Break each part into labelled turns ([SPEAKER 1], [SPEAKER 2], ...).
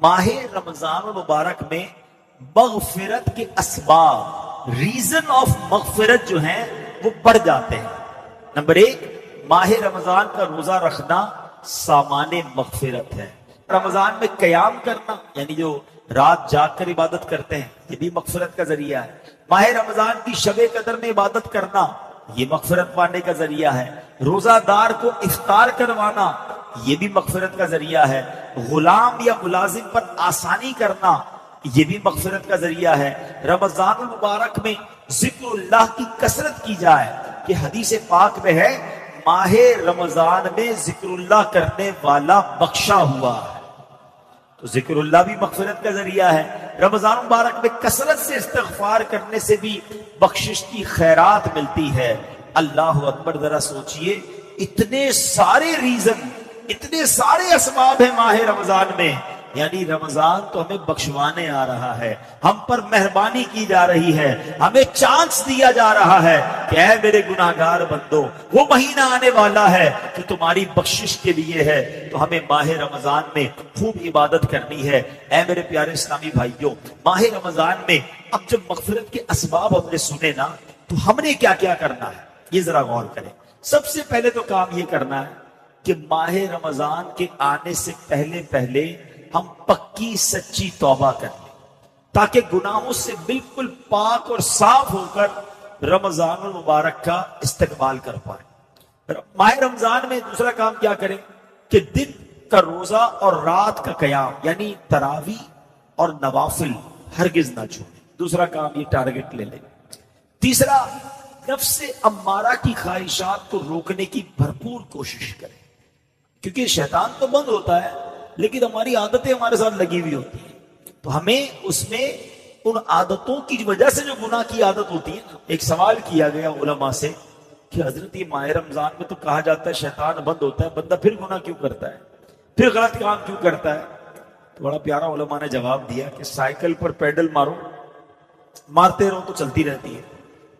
[SPEAKER 1] ماہ رمضان المبارک میں مغفرت کے اسباب، ریزن آف مغفرت جو ہیں وہ بڑھ جاتے ہیں۔ نمبر ایک، ماہ رمضان کا روزہ رکھنا سامان مغفرت ہے۔ رمضان میں قیام کرنا، یعنی جو رات جاگ کر عبادت کرتے ہیں، یہ بھی مغفرت کا ذریعہ ہے۔ ماہ رمضان کی شب قدر میں عبادت کرنا، یہ مغفرت پانے کا ذریعہ ہے۔ روزہ دار کو افطار کروانا، یہ بھی مغفرت کا ذریعہ ہے۔ غلام یا ملازم پر آسانی کرنا، یہ بھی مغفرت کا ذریعہ ہے۔ رمضان المبارک میں ذکر اللہ کی کثرت کی جائے، کہ حدیث پاک میں ہے ماہ رمضان میں ذکر اللہ کرنے والا بخشا ہوا ہے، تو ذکر اللہ بھی مغفرت کا ذریعہ ہے۔ رمضان مبارک میں کثرت سے استغفار کرنے سے بھی بخشش کی خیرات ملتی ہے۔ اللہ اکبر، ذرا سوچئے، اتنے سارے ریزن، اتنے سارے اسباب ہیں ماہ رمضان میں، یعنی رمضان تو ہمیں بخشوانے آ رہا ہے، ہم پر مہربانی کی جا رہی ہے، ہمیں چانس دیا جا رہا ہے کہ اے میرے گناہگار بندو، وہ مہینہ آنے والا ہے کہ تمہاری بخشش کے لیے ہے، تو ہمیں ماہ رمضان میں خوب عبادت کرنی ہے۔ اے میرے پیارے اسلامی بھائیوں، ماہ رمضان میں اب جب مغفرت کے اسباب ہم نے سنے نا، تو ہم نے کیا کیا کرنا ہے یہ ذرا غور کریں۔ سب سے پہلے تو کام یہ کرنا ہے کہ ماہ رمضان کے آنے سے پہلے ہم پکی سچی توبہ کر لیں، تاکہ گناہوں سے بالکل پاک اور صاف ہو کر رمضان المبارک کا استقبال کر پائیں۔ ماہ رمضان میں دوسرا کام کیا کریں کہ دن کا روزہ اور رات کا قیام، یعنی تراویح اور نوافل ہرگز نہ چھوڑیں۔ دوسرا کام یہ ٹارگٹ لے لیں۔ تیسرا، نفس امارہ کی خواہشات کو روکنے کی بھرپور کوشش کریں، کیونکہ شیطان تو بند ہوتا ہے لیکن ہماری عادتیں ہمارے ساتھ لگی ہوئی ہوتی ہیں، تو ہمیں اس میں ان عادتوں کی وجہ سے جو گناہ کی عادت ہوتی ہے نا۔ ایک سوال کیا گیا علماء سے کہ حضرت یہ ماہ رمضان میں تو کہا جاتا ہے شیطان بند ہوتا ہے، بندہ پھر گناہ کیوں کرتا ہے، پھر غلط کام کیوں کرتا ہے؟ تو بڑا پیارا علماء نے جواب دیا کہ سائیکل پر پیڈل مارو، مارتے رہو تو چلتی رہتی ہے،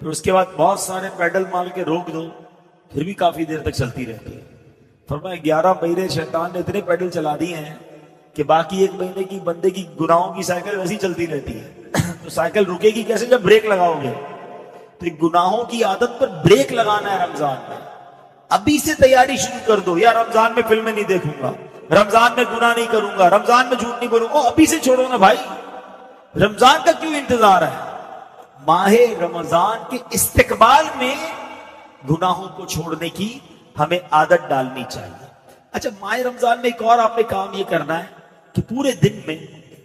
[SPEAKER 1] پھر اس کے بعد بہت سارے پیڈل مار کے روک دو، پھر بھی کافی دیر تک چلتی رہتی ہے۔ فرمایا 11 مہینے شیطان نے اتنے پیڈل چلا دیے ہیں کہ باقی ایک مہینے کی بندے کی گناہوں کی سائیکل ویسی چلتی رہتی ہے۔ تو سائیکل رکے گی کیسے جب بریک لگاؤ گے؟ تو گناہوں کی عادت پر بریک لگانا ہے رمضان میں۔ ابھی سے تیاری شروع کر دو، یا رمضان میں فلمیں نہیں دیکھوں گا، رمضان میں گناہ نہیں کروں گا، رمضان میں جھوٹ نہیں بولوں گا۔ ابھی سے چھوڑو نا بھائی، رمضان کا کیوں انتظار ہے؟ ماہ رمضان کے استقبال میں گناہوں کو چھوڑنے کی ہمیں عادت ڈالنی چاہیے۔ اچھا، ماہ رمضان میں ایک اور آپ نے کام یہ کرنا ہے کہ پورے دن میں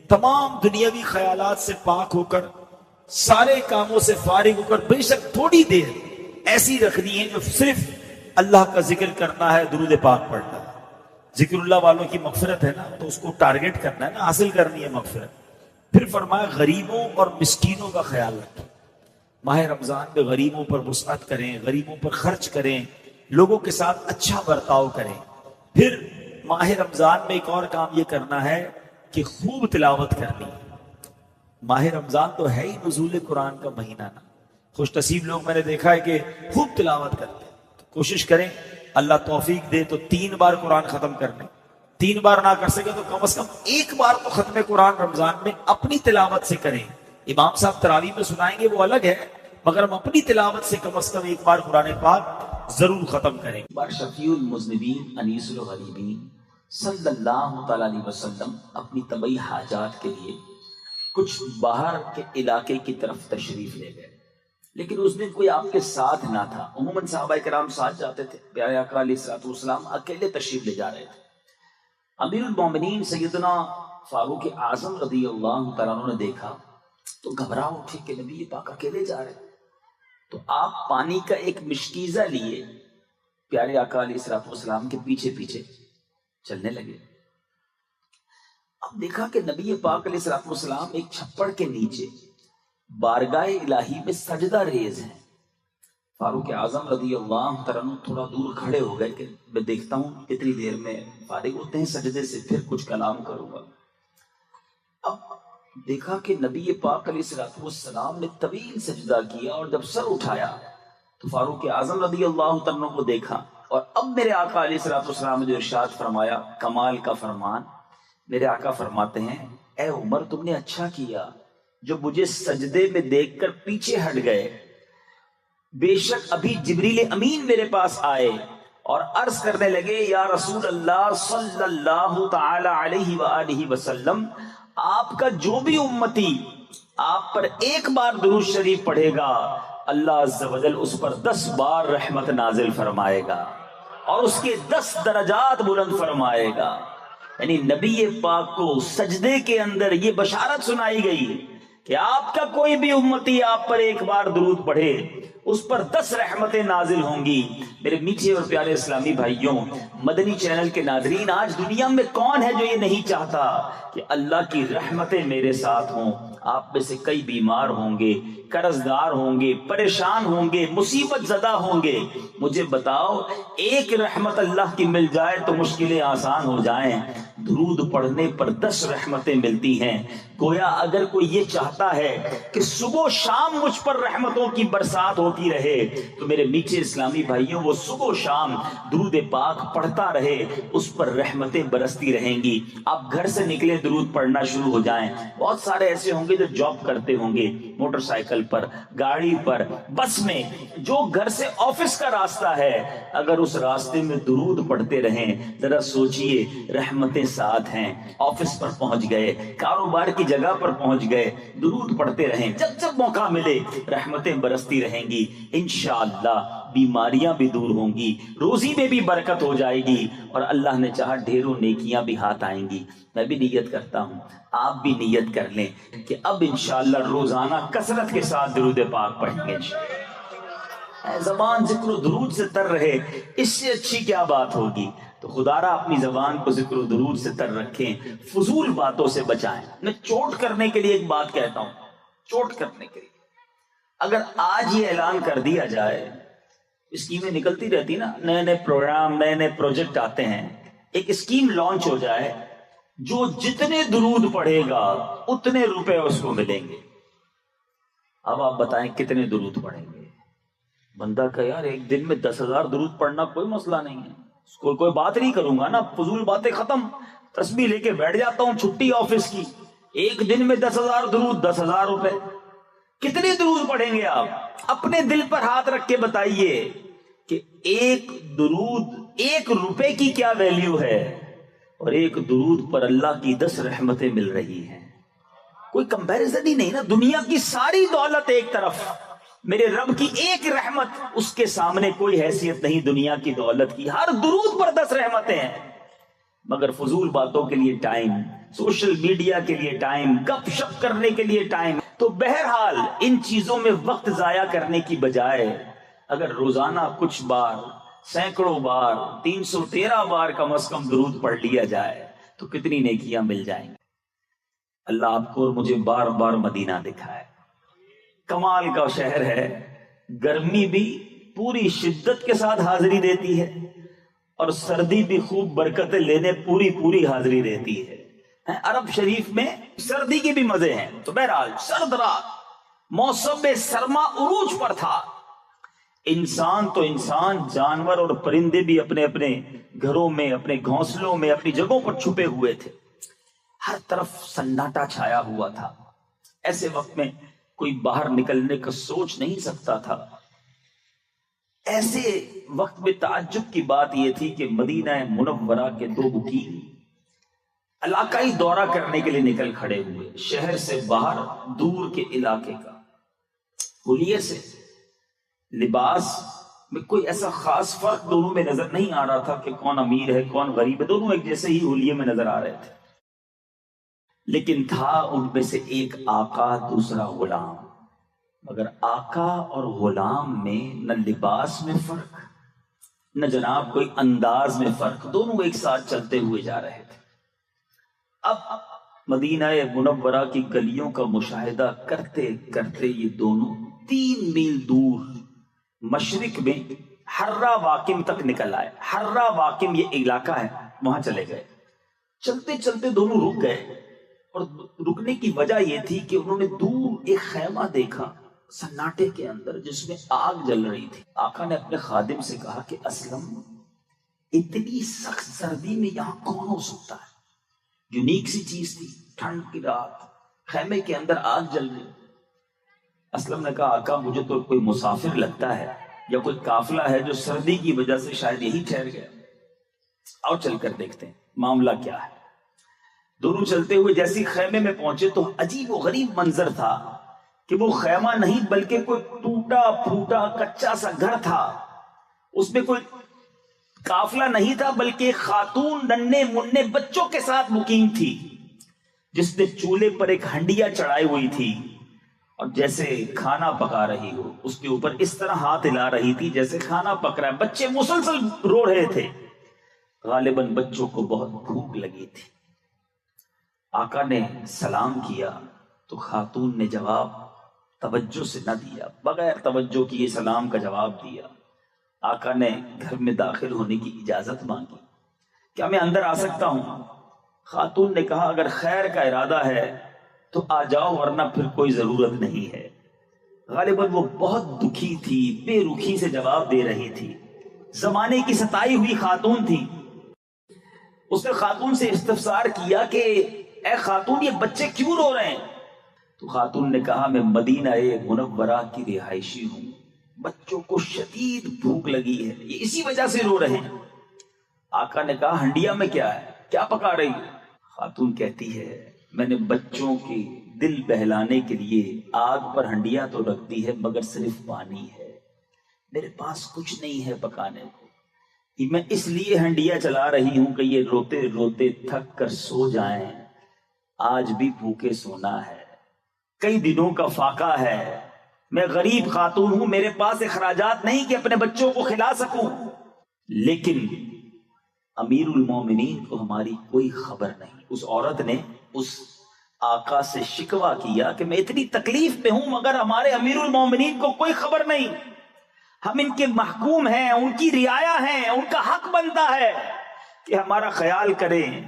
[SPEAKER 1] تمام دنیاوی خیالات سے پاک ہو کر، سارے کاموں سے فارغ ہو کر، بے شک تھوڑی دیر ایسی رکھنی ہے جو صرف اللہ کا ذکر کرنا ہے، درود پاک پڑھنا ہے۔ ذکر اللہ والوں کی مغفرت ہے نا، تو اس کو ٹارگٹ کرنا ہے نا، حاصل کرنی ہے مغفرت۔ پھر فرمایا غریبوں اور مسکینوں کا خیال رکھیں۔ ماہ رمضان میں غریبوں پر وسعت کریں، غریبوں پر خرچ کریں، لوگوں کے ساتھ اچھا برتاؤ کریں۔ پھر ماہ رمضان میں ایک اور کام یہ کرنا ہے کہ خوب تلاوت کرنی ہے۔ ماہ رمضان تو ہے ہی نزول قرآن کا مہینہ نا، خوش نصیب لوگ میں نے دیکھا ہے کہ خوب تلاوت کرتے ہیں۔ تو کوشش کریں، اللہ توفیق دے تو 3 بار قرآن ختم کر لیں۔ 3 بار نہ کر سکے تو کم از کم 1 بار تو ختم قرآن رمضان میں اپنی تلاوت سے کریں۔ امام صاحب تراویح میں سنائیں گے وہ الگ ہے، مگر ہم اپنی تلاوت سے کم از کم 1 بار قرآن پاک ضرور ختم کریں۔
[SPEAKER 2] بار شفیع المذنبین انیس الغریبین صلی اللہ تعالیٰ علیہ وسلم اپنی طبعی حاجات کے لیے کچھ باہر کے علاقے کی طرف تشریف لے گئے، لیکن اس دن کوئی آپ کے ساتھ نہ تھا۔ عموماً صحابہ کرام ساتھ جاتے تھے، پیارے آقا علیہ الصلوۃ والسلام اکیلے تشریف لے جا رہے تھے۔ امیر المومنین سیدنا فاروق اعظم رضی اللہ تعالیٰ عنہ نے دیکھا تو گھبرا اٹھے کہ نبی پاک اکیلے جا رہے ہیں، تو آپ پانی کا ایک مشکیزہ لیے پیارے آقا علیہ الصلوۃ والسلام کے پیچھے پیچھے چلنے لگے۔ اب دیکھا کہ نبی پاک علیہ الصلوۃ والسلام ایک چھپڑ کے نیچے بارگاہ الہی میں سجدہ ریز ہیں۔ فاروق اعظم رضی اللہ تعالیٰ عنہ تھوڑا دور کھڑے ہو گئے کہ میں دیکھتا ہوں کتنی دیر میں فارغ ہوتے ہیں سجدے سے، پھر کچھ کلام کروں گا۔ اب دیکھا کہ نبی پاک علیہ الصلوۃ والسلام نے طویل سجدہ کیا، اور جب سر اٹھایا تو فاروق اعظم رضی اللہ تعالیٰ عنہ کو دیکھا، اور اب میرے آقا علیہ الصلوۃ والسلام نے جو ارشاد فرمایا، کمال کا فرمان، میرے آقا فرماتے ہیں اے عمر تم نے اچھا کیا جو مجھے سجدے میں دیکھ کر پیچھے ہٹ گئے، بے شک ابھی جبریل امین میرے پاس آئے اور عرض کرنے لگے یا رسول اللہ صلی اللہ تعالی علیہ وآلہ وسلم، آپ کا جو بھی امتی آپ پر ایک بار درود شریف پڑھے گا اللہ عز و جل اس پر 10 بار رحمت نازل فرمائے گا اور اس کے 10 درجات بلند فرمائے گا۔ یعنی نبی پاک کو سجدے کے اندر یہ بشارت سنائی گئی کہ آپ کا کوئی بھی امتی آپ پر ایک بار درود پڑھے اس پر 10 رحمتیں نازل ہوں گی۔ میرے میٹھے اور پیارے اسلامی بھائیوں، مدنی چینل کے ناظرین، آج دنیا میں کون ہے جو یہ نہیں چاہتا کہ اللہ کی رحمتیں میرے ساتھ ہوں؟ آپ میں سے کئی بیمار ہوں گے، قرض دار ہوں گے، پریشان ہوں گے، مصیبت زدہ ہوں گے، مجھے بتاؤ ایک رحمت اللہ کی مل جائے تو مشکلیں آسان ہو جائیں۔ درود پڑھنے پر 10 رحمتیں ملتی ہیں۔ گویا اگر کوئی یہ چاہتا ہے کہ صبح و شام مجھ پر رحمتوں کی برسات ہوتی رہے تو میرے میٹھے اسلامی بھائیوں وہ صبح و شام درود پاک پڑھتا رہے، اس پر رحمتیں برستی رہیں گی۔ آپ گھر سے نکلے درود پڑھنا شروع ہو جائیں۔ بہت سارے ایسے ہوں گے جو جاب کرتے ہوں گے، موٹر سائیکل پر، گاڑی پر، بس میں، جو گھر سے آفس کا راستہ ہے، اگر اس راستے میں درود پڑھتے رہیں، ذرا سوچئے رحمتیں ساتھ ہیں۔ آفس پر پہنچ گئے، کاروبار کی جگہ پر پہنچ گئے، درود پڑھتے رہیں، جب جب موقع ملے رحمتیں برستی رہیں گی۔ انشاءاللہ بیماریاں بھی دور ہوں گی، روزی میں بھی برکت ہو جائے گی، اور اللہ نے چاہا ڈھیروں نیکیاں بھی ہاتھ آئیں گی۔ میں بھی نیت کرتا ہوں، آپ بھی نیت کر لیں کہ اب انشاءاللہ روزانہ کثرت کے ساتھ درود پاک پڑھیں گے۔ زبان ذکر و درود سے تر رہے، اس سے اچھی کیا بات ہوگی؟ تو خدا را اپنی زبان کو ذکر و درود سے تر رکھیں، فضول باتوں سے بچائیں۔ میں چوٹ کرنے کے لیے ایک بات کہتا ہوں، چوٹ کرنے کے لیے اگر آج یہ اعلان کر دیا جائے، اسکیمیں نکلتی رہتی نا، نئے نئے پروگرام، نئے نئے پروجیکٹ آتے ہیں، ایک اسکیم لانچ ہو جائے، جو جتنے درود پڑھے گا اتنے روپے اس کو ملیں گے۔ اب آپ بتائیں کتنے درود پڑھیں گے؟ بندہ کہ یار ایک دن میں 10,000 درود پڑھنا کوئی مسئلہ نہیں ہے، کوئی بات نہیں کروں گا نا، فضول باتیں ختم، تسبیح لے کے بیٹھ جاتا ہوں، چھٹی آفس کی، ایک دن میں 10,000 درود، 10,000 روپے۔ کتنے درود پڑھیں گے آپ؟ اپنے دل پر ہاتھ رکھ کے بتائیے کہ ایک درود 1 روپے کی کیا ویلیو ہے، اور ایک درود پر اللہ کی 10 رحمتیں مل رہی ہیں۔ کوئی کمپیریزن ہی نہیں نا، دنیا کی ساری دولت ایک طرف، میرے رب کی ایک رحمت اس کے سامنے کوئی حیثیت نہیں دنیا کی دولت کی۔ ہر درود پر 10 رحمتیں ہیں، مگر فضول باتوں کے لیے ٹائم، سوشل میڈیا کے لیے ٹائم، گپ شپ کرنے کے لیے ٹائم۔ تو بہرحال ان چیزوں میں وقت ضائع کرنے کی بجائے اگر روزانہ کچھ بار، سینکڑوں بار، 313 بار کم از کم درود پڑھ لیا جائے تو کتنی نیکیاں مل جائیں گی۔ اللہ آپ کو اور مجھے بار بار مدینہ دکھائے، کمال کا شہر ہے، گرمی بھی پوری شدت کے ساتھ حاضری دیتی ہے اور سردی بھی خوب برکتیں لینے پوری حاضری دیتی ہے۔ عرب شریف میں سردی کے بھی مزے ہیں۔ تو بہرحال سرد رات، موسم سرما عروج پر تھا، انسان تو انسان، جانور اور پرندے بھی اپنے اپنے گھروں میں، اپنے گھونسلوں میں، اپنی جگہوں پر چھپے ہوئے تھے، ہر طرف سناٹا چھایا ہوا تھا۔ ایسے وقت میں کوئی باہر نکلنے کا سوچ نہیں سکتا تھا۔ ایسے وقت میں تعجب کی بات یہ تھی کہ مدینہ منورہ کے 2 وکیل علاقائی دورہ کرنے کے لیے نکل کھڑے ہوئے، شہر سے باہر دور کے علاقے کا۔ حلیے سے، لباس میں کوئی ایسا خاص فرق دونوں میں نظر نہیں آ رہا تھا کہ کون امیر ہے کون غریب ہے، دونوں ایک جیسے ہی حلیے میں نظر آ رہے تھے، لیکن تھا ان میں سے ایک آقا، دوسرا غلام۔ مگر آقا اور غلام میں نہ لباس میں فرق، نہ جناب کوئی انداز میں فرق، دونوں ایک ساتھ چلتے ہوئے جا رہے تھے۔ اب مدینہ منورہ کی گلیوں کا مشاہدہ کرتے کرتے یہ دونوں 3 میل دور مشرق میں حرہ واقم تک نکل آئے۔ حرہ واقم یہ علاقہ ہے، وہاں چلے گئے۔ چلتے چلتے دونوں رک گئے، اور رکنے کی وجہ یہ تھی کہ انہوں نے دور ایک خیمہ دیکھا سناٹے کے اندر، جس میں آگ جل رہی تھی۔ آقا نے اپنے خادم سے کہا کہ اسلم، اتنی سخت سردی میں یہاں کون ہو سکتا ہے؟ یونیک سی چیز تھی. ٹھنڈ کی رات، خیمے کے اندر آگ جل رہی. اسلم نے کہا آقا مجھے تو کوئی مسافر لگتا ہے یا کوئی قافلہ ہے جو سردی کی وجہ سے شاید یہی ٹھہر گیا. آؤ چل کر دیکھتے ہیں معاملہ کیا ہے. دونوں چلتے ہوئے جیسے خیمے میں پہنچے تو عجیب و غریب منظر تھا کہ وہ خیمہ نہیں بلکہ کوئی ٹوٹا پھوٹا کچا سا گھر تھا. اس میں کوئی قافلہ نہیں تھا بلکہ ایک خاتون ننھے منھے بچوں کے ساتھ مقیم تھی، جس نے چولہے پر ایک ہنڈیا چڑھائی ہوئی تھی اور جیسے کھانا پکا رہی ہو اس کے اوپر اس طرح ہاتھ ہلا رہی تھی جیسے کھانا پک رہا ہے. بچے مسلسل رو رہے تھے. غالباً بچوں کو بہت بھوک لگی تھی. آقا نے سلام کیا تو خاتون نے جواب توجہ سے نہ دیا، بغیر توجہ کیے سلام کا جواب دیا. آقا نے گھر میں داخل ہونے کی اجازت مانگی. کیا میں اندر آ سکتا ہوں؟ خاتون نے کہا اگر خیر کا ارادہ ہے تو آ جاؤ ورنہ پھر کوئی ضرورت نہیں ہے. غالباً وہ بہت دکھی تھی، بے رخی سے جواب دے رہی تھی. زمانے کی ستائی ہوئی خاتون تھی. اس نے خاتون سے استفسار کیا کہ اے خاتون یہ بچے کیوں رو رہے ہیں؟ تو خاتون نے کہا میں مدینہ منورہ کی رہائشی ہوں، بچوں کو شدید بھوک لگی ہے، یہ اسی وجہ سے رو رہے ہیں. آقا نے کہا ہنڈیا میں کیا ہے، کیا پکا رہی ہے؟ خاتون کہتی ہے میں نے بچوں کے دل بہلانے کے لیے آگ پر ہنڈیا تو رکھ دی ہے مگر صرف پانی ہے، میرے پاس کچھ نہیں ہے پکانے کو. میں اس لیے ہنڈیا چلا رہی ہوں کہ یہ روتے روتے تھک کر سو جائیں. آج بھی بھوکے سونا ہے، کئی دنوں کا فاقہ ہے. میں غریب خاتون ہوں، میرے پاس اخراجات نہیں کہ اپنے بچوں کو کھلا سکوں. لیکن امیر المومنین کو ہماری کوئی خبر نہیں. اس عورت نے اس آقا سے شکوہ کیا کہ میں اتنی تکلیف میں ہوں مگر ہمارے امیر المومنین کو کوئی خبر نہیں. ہم ان کے محکوم ہیں، ان کی رعایا ہیں، ان کا حق بنتا ہے کہ ہمارا خیال کریں.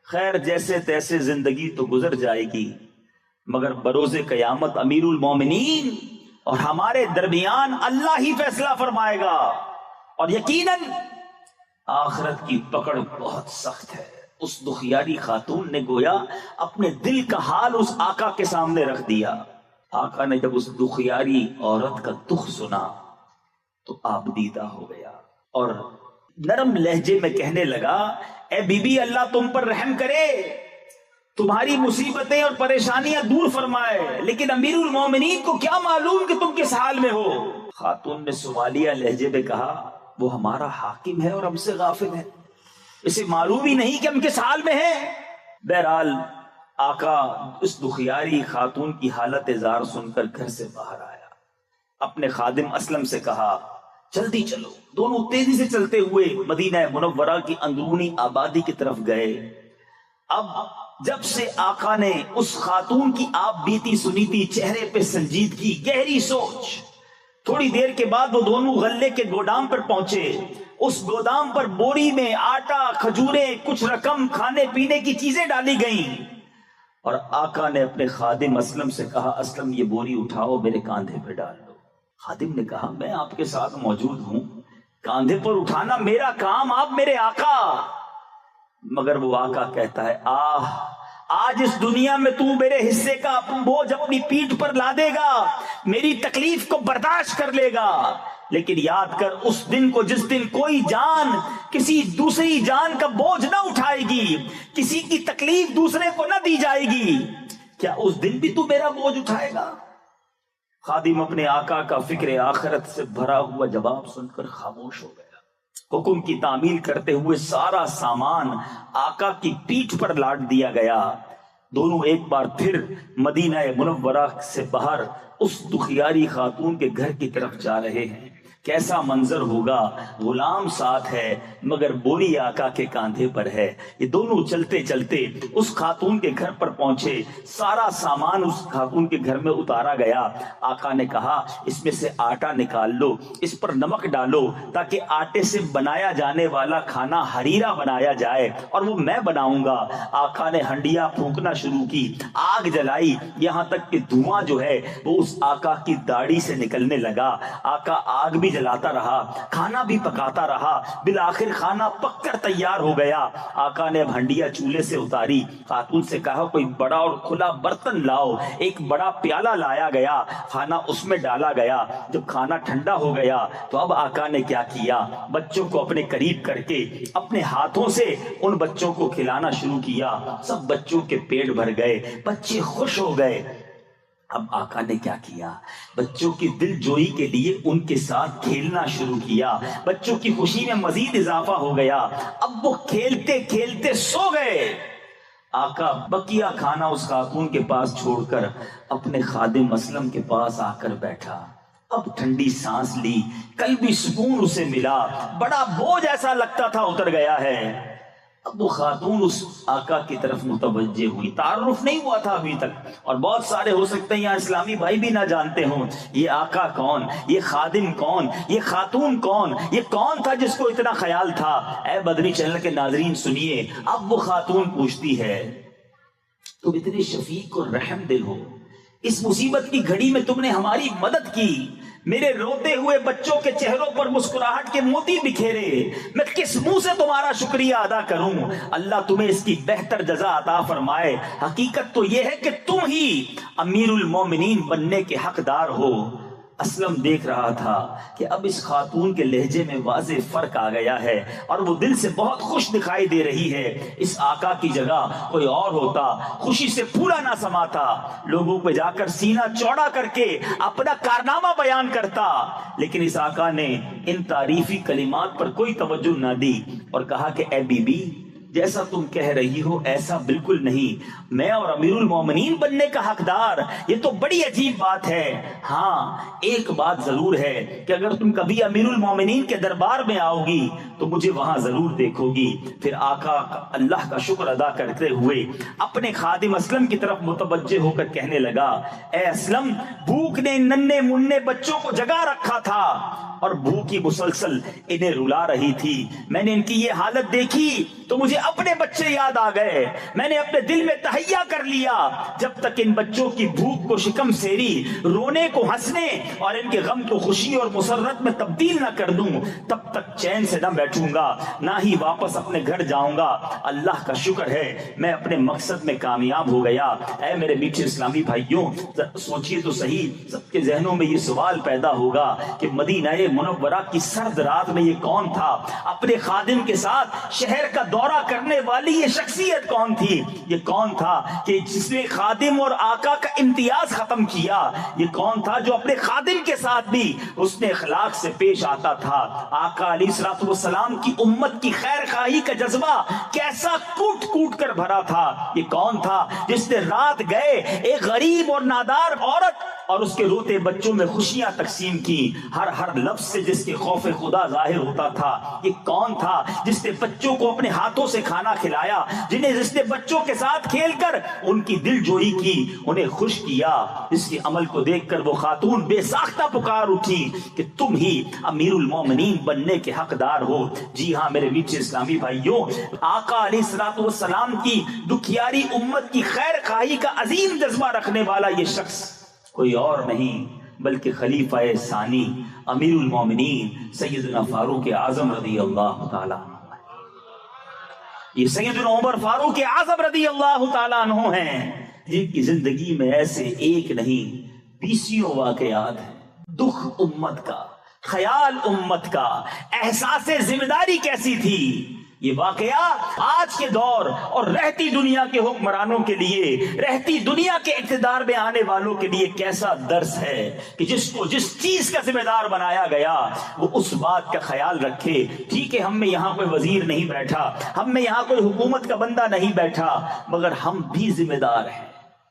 [SPEAKER 2] خیر جیسے تیسے زندگی تو گزر جائے گی مگر بروز قیامت امیر المومنین اور ہمارے درمیان اللہ ہی فیصلہ فرمائے گا. اور یقیناً آخرت کی پکڑ بہت سخت ہے. اس دخیاری خاتون نے گویا اپنے دل کا حال اس آقا کے سامنے رکھ دیا. آقا نے جب اس دخیاری عورت کا دکھ سنا تو آبدیدہ ہو گیا اور نرم لہجے میں کہنے لگا اے بی بی اللہ تم پر رحم کرے، تمہاری مصیبتیں اور پریشانیاں دور فرمائے، لیکن امیر المومنین کو کیا معلوم کہ تم کس حال میں ہو؟ خاتون نے سوالیہ لہجے میں کہا وہ ہمارا حاکم ہے اور ہم سے غافل ہے، اسے معلوم ہی نہیں کہ ہم کس حال میں ہیں. بہرحال آقا اس دخیاری خاتون کی حالت زار سن کر گھر سے باہر آیا. اپنے خادم اسلم سے کہا جلدی چلو. دونوں تیزی سے چلتے ہوئے مدینہ منورہ کی اندرونی آبادی کی طرف گئے. اب جب سے آقا نے اس خاتون کی آپ بیتی سنی تھی، چہرے پہ سنجیدگی، گہری سوچ. تھوڑی دیر کے بعد وہ دونوں غلے کے گودام پر پہنچے. اس گودام پر بوری میں آٹا، کھجوریں، کچھ رقم، کھانے پینے کی چیزیں ڈالی گئیں اور آقا نے اپنے خادم اسلم سے کہا اسلم یہ بوری اٹھاؤ میرے کاندھے پہ ڈال دو. خادم نے کہا میں آپ کے ساتھ موجود ہوں، کاندھے پر اٹھانا میرا کام، آپ میرے آقا. مگر وہ آقا کہتا ہے آج اس دنیا میں تو میرے حصے کا بوجھ اپنی پیٹھ پر لا دے گا، میری تکلیف کو برداشت کر لے گا، لیکن یاد کر اس دن کو جس دن کوئی جان کسی دوسری جان کا بوجھ نہ اٹھائے گی، کسی کی تکلیف دوسرے کو نہ دی جائے گی، کیا اس دن بھی تو میرا بوجھ اٹھائے گا؟ خادم اپنے آقا کا فکر آخرت سے بھرا ہوا جواب سن کر خاموش ہو گیا. حکم کی تعمیل کرتے ہوئے سارا سامان آقا کی پیٹھ پر لاٹ دیا گیا. دونوں ایک بار پھر مدینہ منورہ سے باہر اس دخیاری خاتون کے گھر کی طرف جا رہے ہیں. کیسا منظر ہوگا، غلام ساتھ ہے مگر بوری آقا کے کاندھے پر ہے. یہ دونوں چلتے چلتے اس خاتون کے گھر پر پہنچے. سارا سامان اس خاتون کے گھر میں اتارا گیا. آقا نے کہا اس میں سے آٹا نکال لو، اس پر نمک ڈالو تاکہ آٹے سے بنایا جانے والا کھانا حریرہ بنایا جائے اور وہ میں بناؤں گا. آقا نے ہنڈیا پھونکنا شروع کی، آگ جلائی، یہاں تک کہ دھواں جو ہے وہ اس آقا کی داڑھی سے نکلنے لگا. آقا آگ بھی بھی جلاتا رہا، کھانا بھی پکاتا رہا، بالآخر کھانا پک کر تیار ہو گیا۔ آقا نے اب ہنڈیا چولہے سے اتاری، خاتون سے کہا کوئی بڑا اور کھلا برتن لاؤ۔ ایک بڑا پیالہ لایا گیا، کھانا اس میں ڈالا گیا۔ جب کھانا ٹھنڈا ہو گیا تو اب آقا نے کیا کیا، بچوں کو اپنے قریب کر کے اپنے ہاتھوں سے ان بچوں کو کھلانا شروع کیا۔ سب بچوں کے پیٹ بھر گئے، بچے خوش ہو گئے۔ اب آقا نے کیا کیا، بچوں کی دل جوئی کے لیے ان کے ساتھ کھیلنا شروع کیا۔ بچوں کی خوشی میں مزید اضافہ ہو گیا۔ اب وہ کھیلتے کھیلتے سو گئے۔ آقا بقیہ کھانا اس خاتون کے پاس چھوڑ کر اپنے خادم اسلم کے پاس آ کر بیٹھا۔ اب ٹھنڈی سانس لی، قلبی سکون اسے ملا، بڑا بوجھ ایسا لگتا تھا اتر گیا ہے۔ اب وہ خاتون اس آقا کی طرف متوجہ ہوئی، تعارف نہیں ہوا تھا ابھی تک، اور بہت سارے ہو سکتے ہیں یہاں اسلامی بھائی بھی نہ جانتے ہوں یہ آقا کون، یہ خادم کون، یہ خاتون کون، یہ کون تھا جس کو اتنا خیال تھا۔ اے بدری چینل کے ناظرین سنیے، اب وہ خاتون پوچھتی ہے تم اتنے شفیق اور رحم دل ہو، اس مصیبت کی گھڑی میں تم نے ہماری مدد کی، میرے روتے ہوئے بچوں کے چہروں پر مسکراہٹ کے موتی بکھیرے، میں کس منہ سے تمہارا شکریہ ادا کروں؟ اللہ تمہیں اس کی بہتر جزا عطا فرمائے۔ حقیقت تو یہ ہے کہ تم ہی امیر المومنین بننے کے حقدار ہو۔ اسلم دیکھ رہا تھا کہ اب اس خاتون کے لہجے میں واضح فرق آ گیا ہے اور وہ دل سے بہت خوش دکھائی دے رہی ہے۔ اس آقا کی جگہ کوئی اور ہوتا خوشی سے پھولا نہ سماتا، لوگوں پہ جا کر سینہ چوڑا کر کے اپنا کارنامہ بیان کرتا، لیکن اس آقا نے ان تعریفی کلمات پر کوئی توجہ نہ دی اور کہا کہ اے بی بی جیسا تم کہہ رہی ہو ایسا بالکل نہیں، میں اور امیر المومنین بننے کا حقدار، یہ تو بڑی عجیب بات ہے۔ ہاں ایک بات ضرور ہے کہ اگر تم کبھی امیر المومنین کے دربار میں آؤ گی تو مجھے وہاں ضرور دیکھو گی۔ پھر آقا اللہ کا شکر ادا کرتے ہوئے اپنے خادم اسلم کی طرف متوجہ ہو کر کہنے لگا اے اسلم، بھوک نے ننھے منھے بچوں کو جگا رکھا تھا اور بھوکی مسلسل انہیں رلا رہی تھی، میں نے ان کی یہ حالت دیکھی تو مجھے اپنے بچے یاد آ گئے، میں نے اپنے دل میں تہیہ کر لیا جب تک ان بچوں کی بھوک کو شکم سیری، رونے کو ہنسنے اور ان کے غم کو خوشی اور مسرت میں تبدیل نہ کر دوں تب تک چین سے نہ بیٹھوں گا، نہ ہی واپس اپنے گھر جاؤں گا۔ اللہ کا شکر ہے میں اپنے مقصد میں کامیاب ہو گیا۔ اے میرے میٹھے اسلامی بھائیوں، سوچئے تو صحیح، سب کے ذہنوں میں یہ سوال پیدا ہوگا کہ مدینہ منورہ کی سرد رات میں یہ کون تھا؟ اپنے خادم کے ساتھ شہر کا دورہ کرنے والی یہ شخصیت کون تھی؟ یہ کون تھا کہ جس نے خادم اور آقا کا امتیاز ختم کیا؟ یہ کون تھا جو اپنے خادم کے ساتھ بھی اس نے اخلاق سے پیش آتا تھا؟ آقا علیہ الصلوۃ والسلام کی امت کی خیر خواہی کا جذبہ کیسا کوٹ کوٹ کر بھرا تھا؟ یہ کون تھا جس نے رات گئے ایک غریب اور نادار عورت اور اس کے روتے بچوں میں خوشیاں تقسیم کی، ہر لفظ سے جس کے خوف خدا ظاہر ہوتا تھا؟ یہ کون تھا جس نے بچوں کو اپنے ہاتھوں سے کھانا کھلایا، جس نے بچوں کے ساتھ کھیل کر ان کی دل جوئی کی، انہیں خوش کیا؟ اس کے عمل کو دیکھ کر وہ خاتون بے ساختہ پکار اٹھی کہ تم ہی امیر المومنین بننے کے حقدار ہو۔ جی ہاں میرے میٹھے اسلامی بھائیوں، آقا علیہ الصلوۃ والسلام کی دکھیاری امت کی خیر خواہی کا عظیم جذبہ رکھنے والا یہ شخص کوئی اور نہیں بلکہ خلیفہ ثانی امیر المومنین سیدنا فاروق اعظم رضی اللہ تعالیٰ عنہ، یہ سیدنا عمر فاروق اعظم رضی اللہ تعالیٰ عنہ ہیں جن کی زندگی میں ایسے ایک نہیں بیسیوں واقعات ہیں۔ دکھ امت کا، خیال امت کا، احساس ذمہ داری کیسی تھی، یہ واقعہ آج کے دور اور رہتی دنیا کے حکمرانوں کے لیے، رہتی دنیا کے اقتدار میں آنے والوں کے لیے کیسا درس ہے کہ جس کو جس چیز کا ذمہ دار بنایا گیا وہ اس بات کا خیال رکھے۔ ٹھیک ہے ہم میں یہاں کوئی وزیر نہیں بیٹھا، ہم میں یہاں کوئی حکومت کا بندہ نہیں بیٹھا، مگر ہم بھی ذمہ دار ہیں۔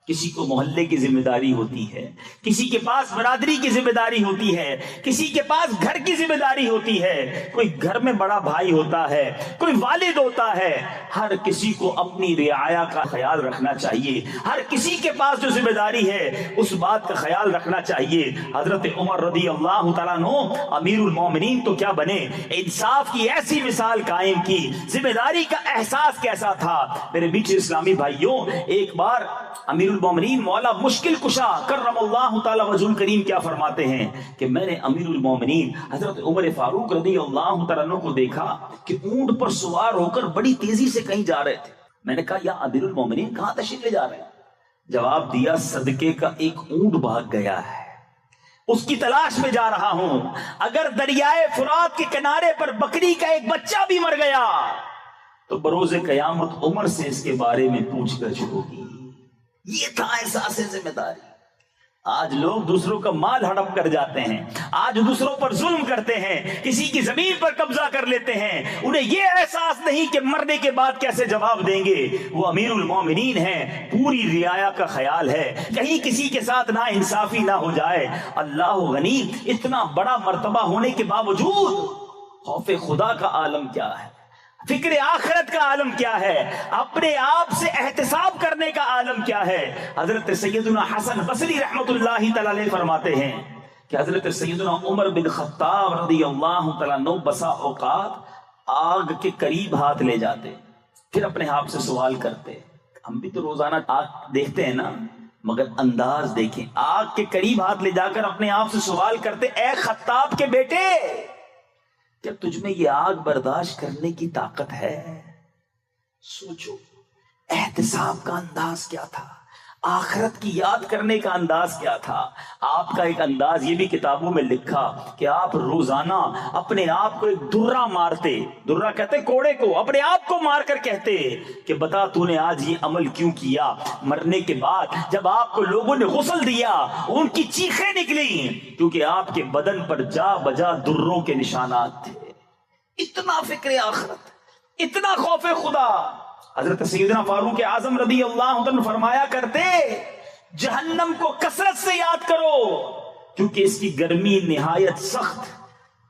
[SPEAKER 2] کسی کو محلے کی ذمہ داری ہوتی ہے، کسی کے پاس برادری کی ذمہ داری ہوتی ہے، کسی کے پاس گھر کی ذمہ داری ہوتی ہے، کوئی گھر میں بڑا بھائی ہوتا ہے، کوئی والد ہوتا ہے۔ ہر کسی کو اپنی رعایا کا خیال رکھنا چاہیے، ہر کسی کے پاس جو ذمہ داری ہے اس بات کا خیال رکھنا چاہیے۔ حضرت عمر رضی اللہ تعالیٰ عنہ امیر المومنین تو کیا بنے، انصاف کی ایسی مثال قائم کی، ذمہ داری کا احساس کیسا تھا۔ میرے میٹھے اسلامی بھائیوں، ایک بار امیر المومنین مولا مشکل کشا کرم اللہ تعالی وجہ کریم کیا فرماتے ہیں کہ میں نے امیر المومنین حضرت عمر فاروق رضی اللہ تعالیٰ عنہ کو دیکھا کہ اونٹ پر سوار ہو کر بڑی تیزی سے کہیں جا رہے تھے. میں نے کہا یا امیر المومنین کہاں تشریف لے جا رہے ہیں؟ جواب دیا صدقے کا ایک اونٹ بھاگ گیا ہے، اس کی تلاش میں جا رہا ہوں. اگر دریائے فرات کے کنارے پر بکری کا ایک بچہ بھی مر گیا تو بروز قیامت عمر سے اس کے بارے میں پوچھ گچھ ہوگی. یہ تھا احساس ذمہ داری. آج لوگ دوسروں کا مال ہڑپ کر جاتے ہیں، آج دوسروں پر ظلم کرتے ہیں، کسی کی زمین پر قبضہ کر لیتے ہیں. انہیں یہ احساس نہیں کہ مرنے کے بعد کیسے جواب دیں گے. وہ امیر المومنین ہیں، پوری رعایا کا خیال ہے کہیں کسی کے ساتھ نا انصافی نہ ہو جائے. اللہ غنی، اتنا بڑا مرتبہ ہونے کے باوجود خوف خدا کا عالم کیا ہے، فکر آخرت کا عالم کیا ہے، اپنے آپ سے احتساب کرنے کا عالم کیا ہے. حضرت سیدنا حسن بصری رحمت اللہ تعالی علیہ فرماتے ہیں کہ حضرت سیدنا عمر بن خطاب رضی اللہ تعالیٰ عنہ بسا اوقات آگ کے قریب ہاتھ لے جاتے، پھر اپنے آپ سے سوال کرتے. ہم بھی تو روزانہ آگ دیکھتے ہیں نا، مگر انداز دیکھیں، آگ کے قریب ہاتھ لے جا کر اپنے آپ سے سوال کرتے، اے خطاب کے بیٹے، کیا تجھ میں یہ آگ برداشت کرنے کی طاقت ہے؟ سوچو احتساب کا انداز کیا تھا، آخرت کی یاد کرنے کا انداز کیا تھا. آپ کا ایک انداز یہ بھی کتابوں میں لکھا کہ آپ روزانہ اپنے آپ کو ایک درہ مارتے، درہ کہتے کوڑے کو، اپنے آپ کو مار کر کہتے کہ بتا تو نے آج یہ عمل کیوں کیا. مرنے کے بعد جب آپ کو لوگوں نے غسل دیا ان کی چیخیں نکلی کیونکہ آپ کے بدن پر جا بجا دروں کے نشانات تھے. اتنا فکر آخرت، اتنا خوف خدا. حضرت سیدنا فاروق اعظم رضی اللہ عنہ فرمایا کرتے جہنم کو کثرت سے یاد کرو کیونکہ اس کی گرمی نہایت سخت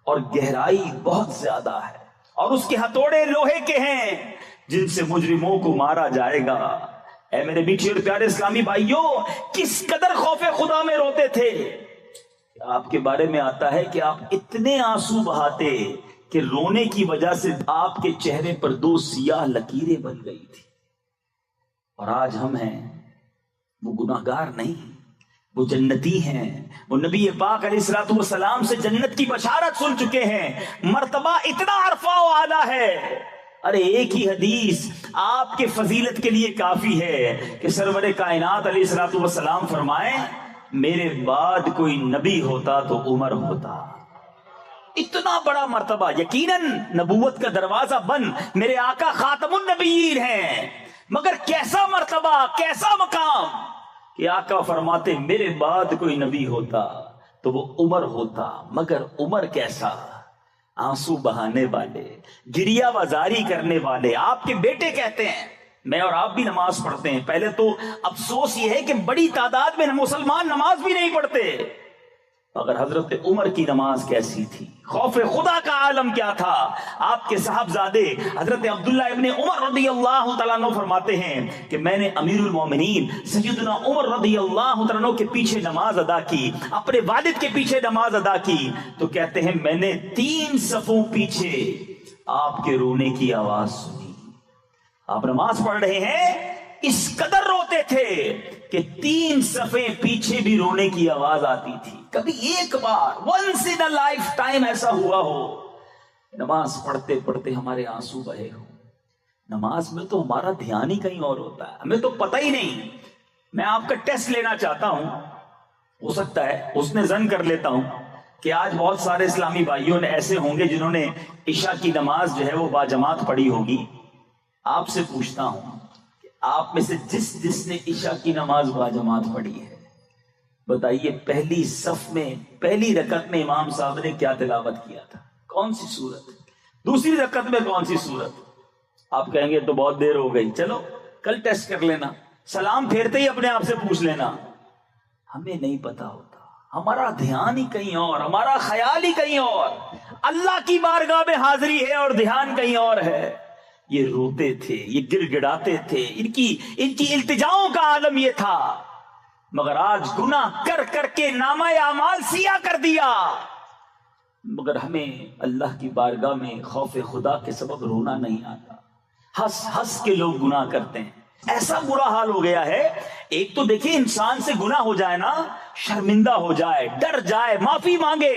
[SPEAKER 2] اور گہرائی بہت زیادہ ہے، اور اس کے ہتھوڑے لوہے کے ہیں جن سے مجرموں کو مارا جائے گا. اے میرے میٹھے اور پیارے اسلامی بھائیوں، کس قدر خوف خدا میں روتے تھے. آپ کے بارے میں آتا ہے کہ آپ اتنے آنسو بہاتے کہ رونے کی وجہ سے آپ کے چہرے پر 2 سیاہ لکیریں بن گئی تھی. اور آج ہم ہیں، وہ گناہگار نہیں، وہ جنتی ہیں، وہ نبی پاک علیہ الصلوۃ والسلام سے جنت کی بشارت سن چکے ہیں. مرتبہ اتنا عرفہ و اعلیٰ ہے. ارے ایک ہی حدیث آپ کے فضیلت کے لیے کافی ہے کہ سرور کائنات علیہ الصلوۃ والسلام فرمائیں میرے بعد کوئی نبی ہوتا تو عمر ہوتا. اتنا بڑا مرتبہ، یقیناً نبوت کا دروازہ بند، میرے آقا خاتم النبیین ہیں، مگر کیسا مرتبہ، کیسا مقام کہ آقا فرماتے میرے بعد کوئی نبی ہوتا تو وہ عمر ہوتا. مگر عمر کیسا، آنسو بہانے والے، گریہ وزاری کرنے والے. آپ کے بیٹے کہتے ہیں میں اور آپ بھی نماز پڑھتے ہیں. پہلے تو افسوس یہ ہے کہ بڑی تعداد میں مسلمان نماز بھی نہیں پڑھتے، مگر حضرت عمر کی نماز کیسی تھی، خوف خدا کا عالم کیا تھا. آپ کے صاحبزادے حضرت عبداللہ ابن عمر رضی اللہ تعالیٰ عنہ فرماتے ہیں کہ میں نے امیر المومنین سیدنا عمر رضی اللہ تعالیٰ عنہ کے پیچھے نماز ادا کی، اپنے والد کے پیچھے نماز ادا کی تو کہتے ہیں میں نے 3 صفوں پیچھے آپ کے رونے کی آواز سنی. آپ نماز پڑھ رہے ہیں، اس قدر روتے تھے کہ 3 صفیں پیچھے بھی رونے کی آواز آتی تھی. کبھی ایک بار ونس ان لائف ٹائم ایسا ہوا ہو نماز پڑھتے پڑھتے ہمارے آنسو بہے ہوں. نماز میں تو ہمارا دھیان ہی کہیں اور ہوتا ہے، ہمیں تو پتہ ہی نہیں. میں آپ کا ٹیسٹ لینا چاہتا ہوں، ہو سکتا ہے اس نے زن کر لیتا ہوں کہ آج بہت سارے اسلامی بھائیوں نے ایسے ہوں گے جنہوں نے عشاء کی نماز جو ہے وہ باجماعت پڑھی ہوگی. آپ سے پوچھتا ہوں کہ آپ میں سے جس نے عشاء کی نماز باجماعت پڑھی ہے بتائیے پہلی صف میں پہلی رکعت میں امام صاحب نے کیا تلاوت کیا تھا، کون سی سورت، دوسری رکعت میں کون سی سورت. آپ کہیں گے تو بہت دیر ہو گئی، چلو کل ٹیسٹ کر لینا، سلام پھیرتے ہی اپنے آپ سے پوچھ لینا. ہمیں نہیں پتا ہوتا، ہمارا دھیان ہی کہیں اور، ہمارا خیال ہی کہیں اور، اللہ کی بارگاہ میں حاضری ہے اور دھیان کہیں اور ہے. یہ روتے تھے، یہ گر گڑاتے تھے، ان کی التجاؤں کا عالم یہ تھا. مگر آج گناہ کر کر کے نامہ اعمال سیاہ کر دیا. مگر ہمیں اللہ کی بارگاہ میں خوف خدا کے سبب رونا نہیں آتا. ہنس ہنس کے لوگ گناہ کرتے ہیں. ایسا برا حال ہو گیا ہے. ایک تو دیکھیں انسان سے گناہ ہو جائے نا، شرمندہ ہو جائے، ڈر جائے، معافی مانگے،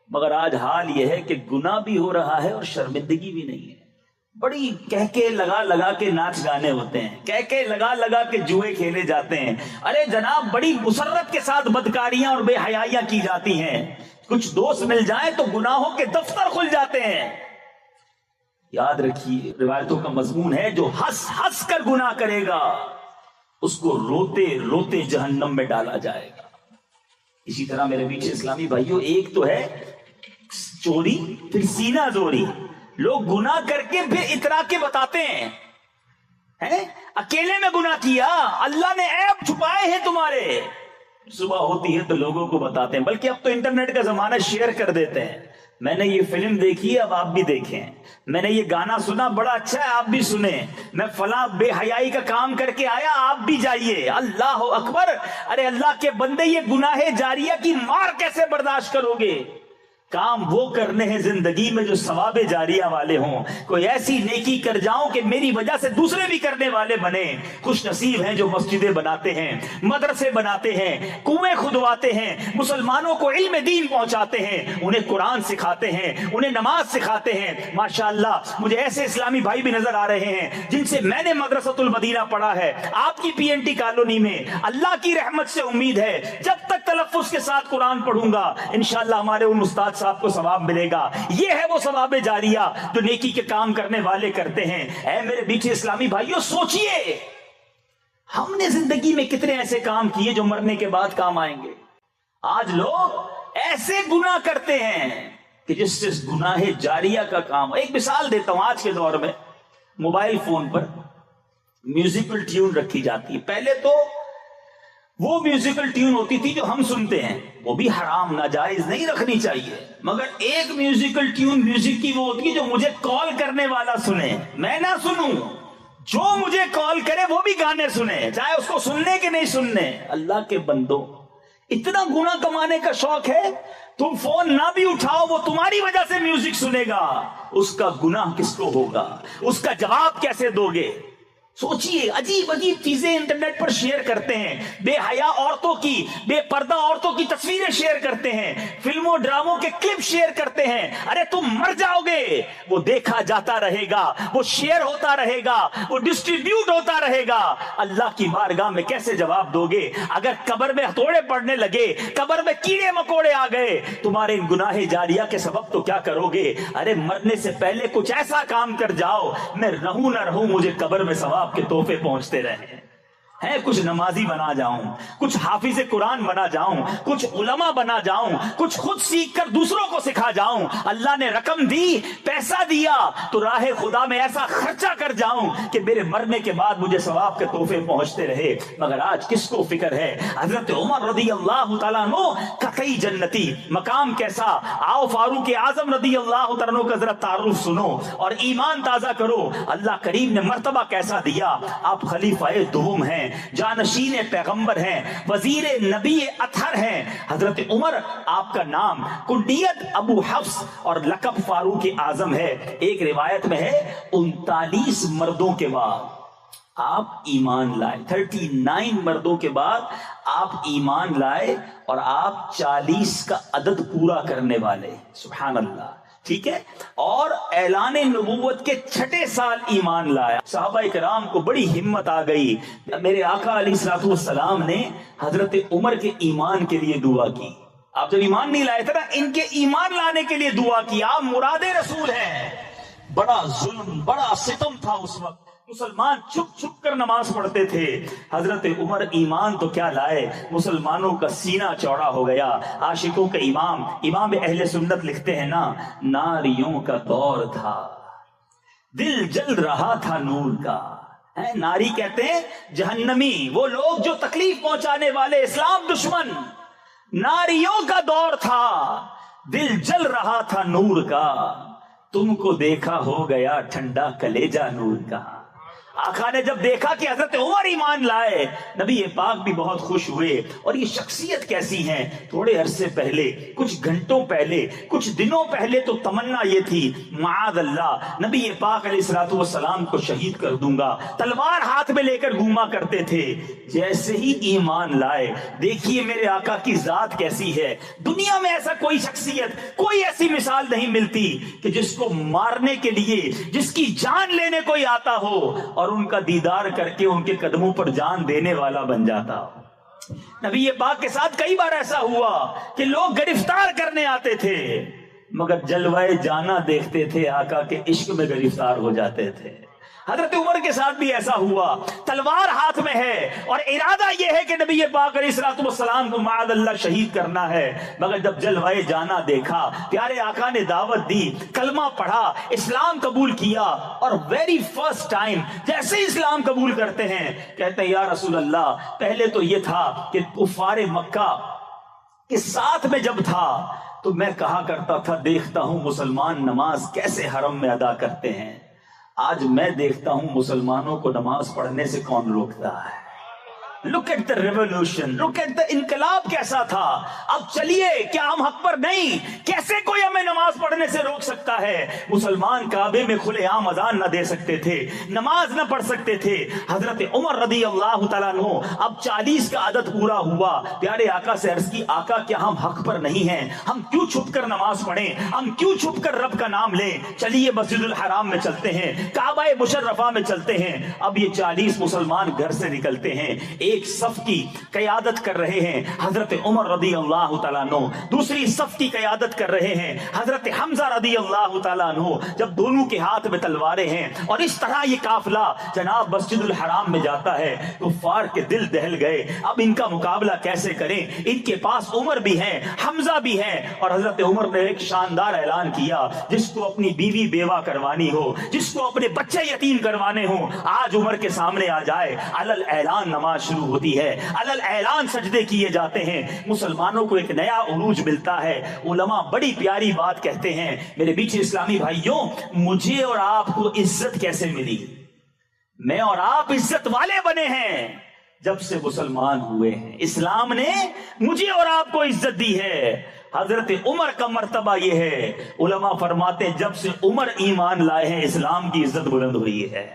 [SPEAKER 2] مگر آج حال یہ ہے کہ گناہ بھی ہو رہا ہے اور شرمندگی بھی نہیں ہے. بڑی کہہ کے لگا کے ناچ گانے ہوتے ہیں، کہہ کے لگا کے جوئے کھیلے جاتے ہیں. ارے جناب بڑی مسرت کے ساتھ بدکاریاں اور بے حیائیاں کی جاتی ہیں. کچھ دوست مل جائیں تو گناہوں کے دفتر کھل جاتے ہیں. یاد رکھیے روایتوں کا مضمون ہے جو ہنس کر گناہ کرے گا اس کو روتے روتے جہنم میں ڈالا جائے گا. اسی طرح میرے میٹھے اسلامی بھائیوں، ایک تو ہے چوری، پھر سینہ زوری. لوگ گناہ کر کے پھر اترا کے بتاتے ہیں اکیلے میں گناہ کیا، اللہ نے عیب چھپائے ہیں تمہارے. صبح ہوتی ہے تو لوگوں کو بتاتے ہیں، بلکہ اب تو انٹرنیٹ کا زمانہ، شیئر کر دیتے ہیں. میں نے یہ فلم دیکھی، اب آپ بھی دیکھیں. میں نے یہ گانا سنا، بڑا اچھا ہے، آپ بھی سنیں. میں فلاں بے حیائی کا کام کر کے آیا، آپ بھی جائیے. اللہ اکبر. ارے اللہ کے بندے، یہ گناہ جاریہ کی مار کیسے برداشت کرو گے؟ کام وہ کرنے ہیں زندگی میں جو ثواب جاریہ والے ہوں. کوئی ایسی نیکی کر جاؤں کہ میری وجہ سے دوسرے بھی کرنے والے بنے. خوش نصیب ہیں جو مسجدیں بناتے ہیں، مدرسے بناتے ہیں، کنویں کھدواتے ہیں، مسلمانوں کو علم دین پہنچاتے ہیں، انہیں قرآن سکھاتے ہیں، انہیں نماز سکھاتے ہیں. ماشاءاللہ مجھے ایسے اسلامی بھائی بھی نظر آ رہے ہیں جن سے میں نے مدرسۃ المدینہ پڑھا ہے، آپ کی پی این ٹی کالونی میں. اللہ کی رحمت سے امید ہے جب تک تلفظ کے ساتھ قرآن پڑھوں گا انشاءاللہ ہمارے ان استاد صاحب کو ثواب ملے گا. یہ ہے وہ ثواب جاریہ جو نیکی کے کام کرنے والے کرتے ہیں. اے میرے میٹھے اسلامی بھائیوں، سوچئے ہم نے زندگی میں کتنے ایسے کام کیے جو مرنے کے بعد کام آئیں گے. آج لوگ ایسے گناہ کرتے ہیں کہ جس سے گناہ جاریہ کا کام. ایک مثال دیتا ہوں. آج کے دور میں موبائل فون پر میوزیکل ٹیون رکھی جاتی ہے. پہلے تو وہ میوزیکل ٹیون ہوتی تھی جو ہم سنتے ہیں، وہ بھی حرام ناجائز نہیں رکھنی چاہیے، مگر ایک میوزیکل ٹیون میوزک کی وہ ہوتی ہے جو مجھے کال کرنے والا سنے، میں نہ سنوں. جو مجھے کال کرے وہ بھی گانے سنے، چاہے اس کو سننے کے نہیں سننے. اللہ کے بندو، اتنا گناہ کمانے کا شوق ہے، تم فون نہ بھی اٹھاؤ وہ تمہاری وجہ سے میوزک سنے گا. اس کا گناہ کس کو ہوگا؟ اس کا جواب کیسے دو گے؟ سوچئے عجیب عجیب چیزیں انٹرنیٹ پر شیئر کرتے ہیں. بے حیا عورتوں کی، بے پردہ عورتوں کی تصویریں شیئر کرتے ہیں، فلموں ڈراموں کے کلپ شیئر کرتے ہیں. ارے تم مر جاؤ گے، وہ دیکھا جاتا رہے گا، وہ شیئر ہوتا رہے گا، وہ ڈسٹریبیوٹ ہوتا رہے گا. اللہ کی بارگاہ میں کیسے جواب دو گے؟ اگر قبر میں ہتھوڑے پڑنے لگے، قبر میں کیڑے مکوڑے آ گئے تمہارے ان گناہ جاریہ کے سبب، تو کیا کرو گے؟ ارے مرنے سے پہلے کچھ ایسا کام کر جاؤ، میں رہوں نہ رہوں مجھے قبر میں ثواب کے تحفے پہنچتے رہے ہیں. کچھ نمازی بنا جاؤں، کچھ حافظ قرآن بنا جاؤں، کچھ علماء بنا جاؤں، کچھ خود سیکھ کر دوسروں کو سکھا جاؤں. اللہ نے رقم دی، پیسہ دیا، تو راہ خدا میں ایسا خرچہ کر جاؤں کہ میرے مرنے کے بعد مجھے ثواب کے تحفے پہنچتے رہے. مگر آج کس کو فکر ہے؟ حضرت عمر رضی اللہ تعالیٰ عنہ قطعی جنتی، مقام کیسا. آؤ فاروق اعظم رضی اللہ تعالیٰ عنہ کا ذرا تعارف سنو اور ایمان تازہ کرو. اللہ کریم نے مرتبہ کیسا دیا. آپ خلیفہ دوم ہیں، جانشین پیغمبر ہیں، وزیر نبی اطہر ہیں. حضرت عمر، آپ کا نام کنیت ابو حفص اور لقب فاروق اعظم ہے. ایک روایت میں ہے 39 مردوں کے بعد آپ ایمان لائے. 39 مردوں کے بعد آپ ایمان لائے اور آپ 40 کا عدد پورا کرنے والے. سبحان اللہ. ٹھیک ہے. اور اعلان نبوت کے 6 سال ایمان لایا. صحابہ کرام کو بڑی ہمت آ گئی. میرے آقا علیہ الصلوۃ والسلام نے حضرت عمر کے ایمان کے لیے دعا کی. آپ جب ایمان نہیں لائے تھے نا، ان کے ایمان لانے کے لیے دعا کی. آپ مراد رسول ہیں. بڑا ظلم، بڑا ستم تھا اس وقت. مسلمان چھپ چھپ کر نماز پڑھتے تھے. حضرت عمر ایمان تو کیا لائے، مسلمانوں کا سینہ چوڑا ہو گیا. عاشقوں کا امام اہل سنت لکھتے ہیں نا، ناریوں کا دور تھا، دل جل رہا تھا نور کا. ناری کہتے ہیں جہنمی، وہ لوگ جو تکلیف پہنچانے والے، اسلام دشمن. ناریوں کا دور تھا، دل جل رہا تھا نور کا. تم کو دیکھا ہو گیا ٹھنڈا کلیجہ نور کا. آقا نے جب دیکھا کہ حضرت عمر ایمان لائے، نبی پاک بھی بہت خوش ہوئے. اور یہ شخصیت کیسی ہیں؟ تھوڑے عرصے پہلے، کچھ گھنٹوں پہلے، کچھ دنوں پہلے تو تمنا یہ تھی معاذ اللہ نبی پاک علیہ الصلوۃ والسلام کو شہید کر دوں گا، تلوار ہاتھ میں لے کر گھوما کرتے تھے. جیسے ہی ایمان لائے، دیکھیے میرے آقا کی ذات کیسی ہے. دنیا میں ایسا کوئی شخصیت، کوئی ایسی مثال نہیں ملتی کہ جس کو مارنے کے لیے، جس کی جان لینے کوئی آتا ہو اور ان کا دیدار کر کے ان کے قدموں پر جان دینے والا بن جاتا. نبی پاک کے ساتھ کئی بار ایسا ہوا کہ لوگ گرفتار کرنے آتے تھے، مگر جلوہ جانا دیکھتے تھے، آقا کے عشق میں گرفتار ہو جاتے تھے. حضرت عمر کے ساتھ بھی ایسا ہوا، تلوار ہاتھ میں ہے اور ارادہ یہ ہے کہ نبی پاک علیہ الصلوۃ والسلام کو معاذ اللہ شہید کرنا ہے، مگر جب جلوہ جانا دیکھا، پیارے آقا نے دعوت دی، کلمہ پڑھا، اسلام قبول کیا. اور ویری فرسٹ ٹائم جیسے اسلام قبول کرتے ہیں، کہتے ہیں یا رسول اللہ، پہلے تو یہ تھا کہ کفار مکہ کے ساتھ میں جب تھا تو میں کہا کرتا تھا دیکھتا ہوں مسلمان نماز کیسے حرم میں ادا کرتے ہیں، آج میں دیکھتا ہوں مسلمانوں کو نماز پڑھنے سے کون روکتا ہے. Look at the revolution, look at the انقلاب کیسا تھا. اب چلیے، کیا ہم حق پر نہیں؟ کیسے کوئی ہمیں نماز پڑھنے سے روک سکتا ہے؟ مسلمان کعبے میں کھلے عام اذان نہ دے سکتے تھے، نماز نہ پڑھ سکتے تھے. حضرت عمر رضی اللہ تعالیٰ عنہ اب 40 کا عدد پورا ہوا، پیارے آقا سے عرض کی آقا کیا ہم حق پر نہیں ہیں؟ ہم کیوں چھپ کر نماز پڑھیں؟ ہم کیوں چھپ کر رب کا نام لیں؟ چلیے مسجد الحرام میں چلتے ہیں، کعبہ مشرفہ میں چلتے ہیں. اب یہ 40 مسلمان گھر سے نکلتے ہیں، ایک صف کی قیادت کر رہے ہیں حضرت عمر رضی اللہ تعالیٰ عنہ، دوسری صف کی قیادت کر رہے ہیں حضرت حمزہ رضی اللہ تعالیٰ عنہ. جب دونوں کے ہاتھ میں تلواریں ہیں اور اس طرح یہ قافلہ جناب مسجد الحرام میں جاتا ہے، کفار کے دل دہل گئے. اب ان کا مقابلہ کیسے کریں؟ ان کے پاس عمر بھی ہے، حمزہ بھی ہے. اور حضرت عمر نے ایک شاندار اعلان کیا، جس کو اپنی بیوی بیوہ کروانی ہو، جس کو اپنے بچے یتیم کروانے ہوں، آج عمر کے سامنے آ جائے. علل اعلان نماز شروع ہوتی ہے، علل اعلان سجدے کیے جاتے ہیں، مسلمانوں کو ایک نیا عروج ملتا ہے. علماء بڑی پیاری بات کہتے ہیں میرے بیچ اسلامی بھائیوں، مجھے اور آپ کو عزت کیسے ملی؟ میں اور آپ عزت والے بنے ہیں جب سے مسلمان ہوئے ہیں. اسلام نے مجھے اور آپ کو عزت دی ہے. حضرت عمر کا مرتبہ یہ ہے، علماء فرماتے ہیں جب سے عمر ایمان لائے ہیں اسلام کی عزت بلند ہوئی ہے.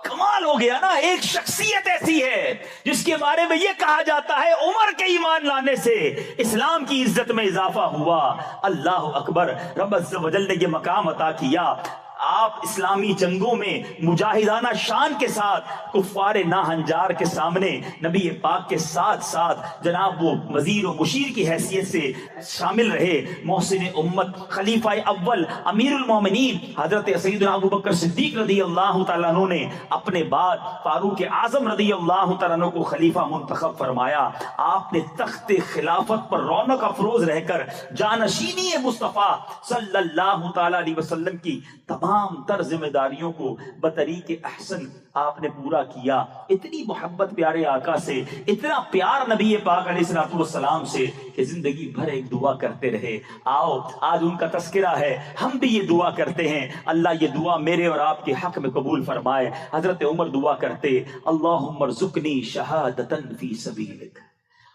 [SPEAKER 2] کمال ہو گیا نا. ایک شخصیت ایسی ہے جس کے بارے میں یہ کہا جاتا ہے عمر کے ایمان لانے سے اسلام کی عزت میں اضافہ ہوا. اللہ اکبر. رب عز و جل نے یہ مقام عطا کیا. آپ اسلامی جنگوں میں مجاہدانہ شان کے ساتھ کفار ناہنجار کے سامنے نبی پاک کے ساتھ ساتھ جناب وہ وزیر و مشیر کی حیثیت سے شامل رہے. محسن امت، خلیفہ اول، امیر المومنین حضرت سیدنا ابو بکر صدیق رضی اللہ تعالیٰ عنہ نے اپنے بعد فاروق اعظم رضی اللہ تعالیٰ عنہ کو خلیفہ منتخب فرمایا. آپ نے تخت خلافت پر رونق افروز رہ کر جانشینی مصطفیٰ صلی اللہ تعالیٰ علیہ وسلم کی تمام تر ذمہ داریوں کو بطریق احسن آپ نے پورا کیا. اتنی محبت پیارے آقا سے، اتنا پیار نبی پاک علیہ الصلوۃ والسلام سے کہ زندگی بھر ایک دعا کرتے رہے. آؤ آج ان کا تذکرہ ہے، ہم بھی یہ دعا کرتے ہیں، اللہ یہ دعا میرے اور آپ کے حق میں قبول فرمائے. حضرت عمر دعا کرتے، اللہم ارزقنی شہادتن فی سبیلک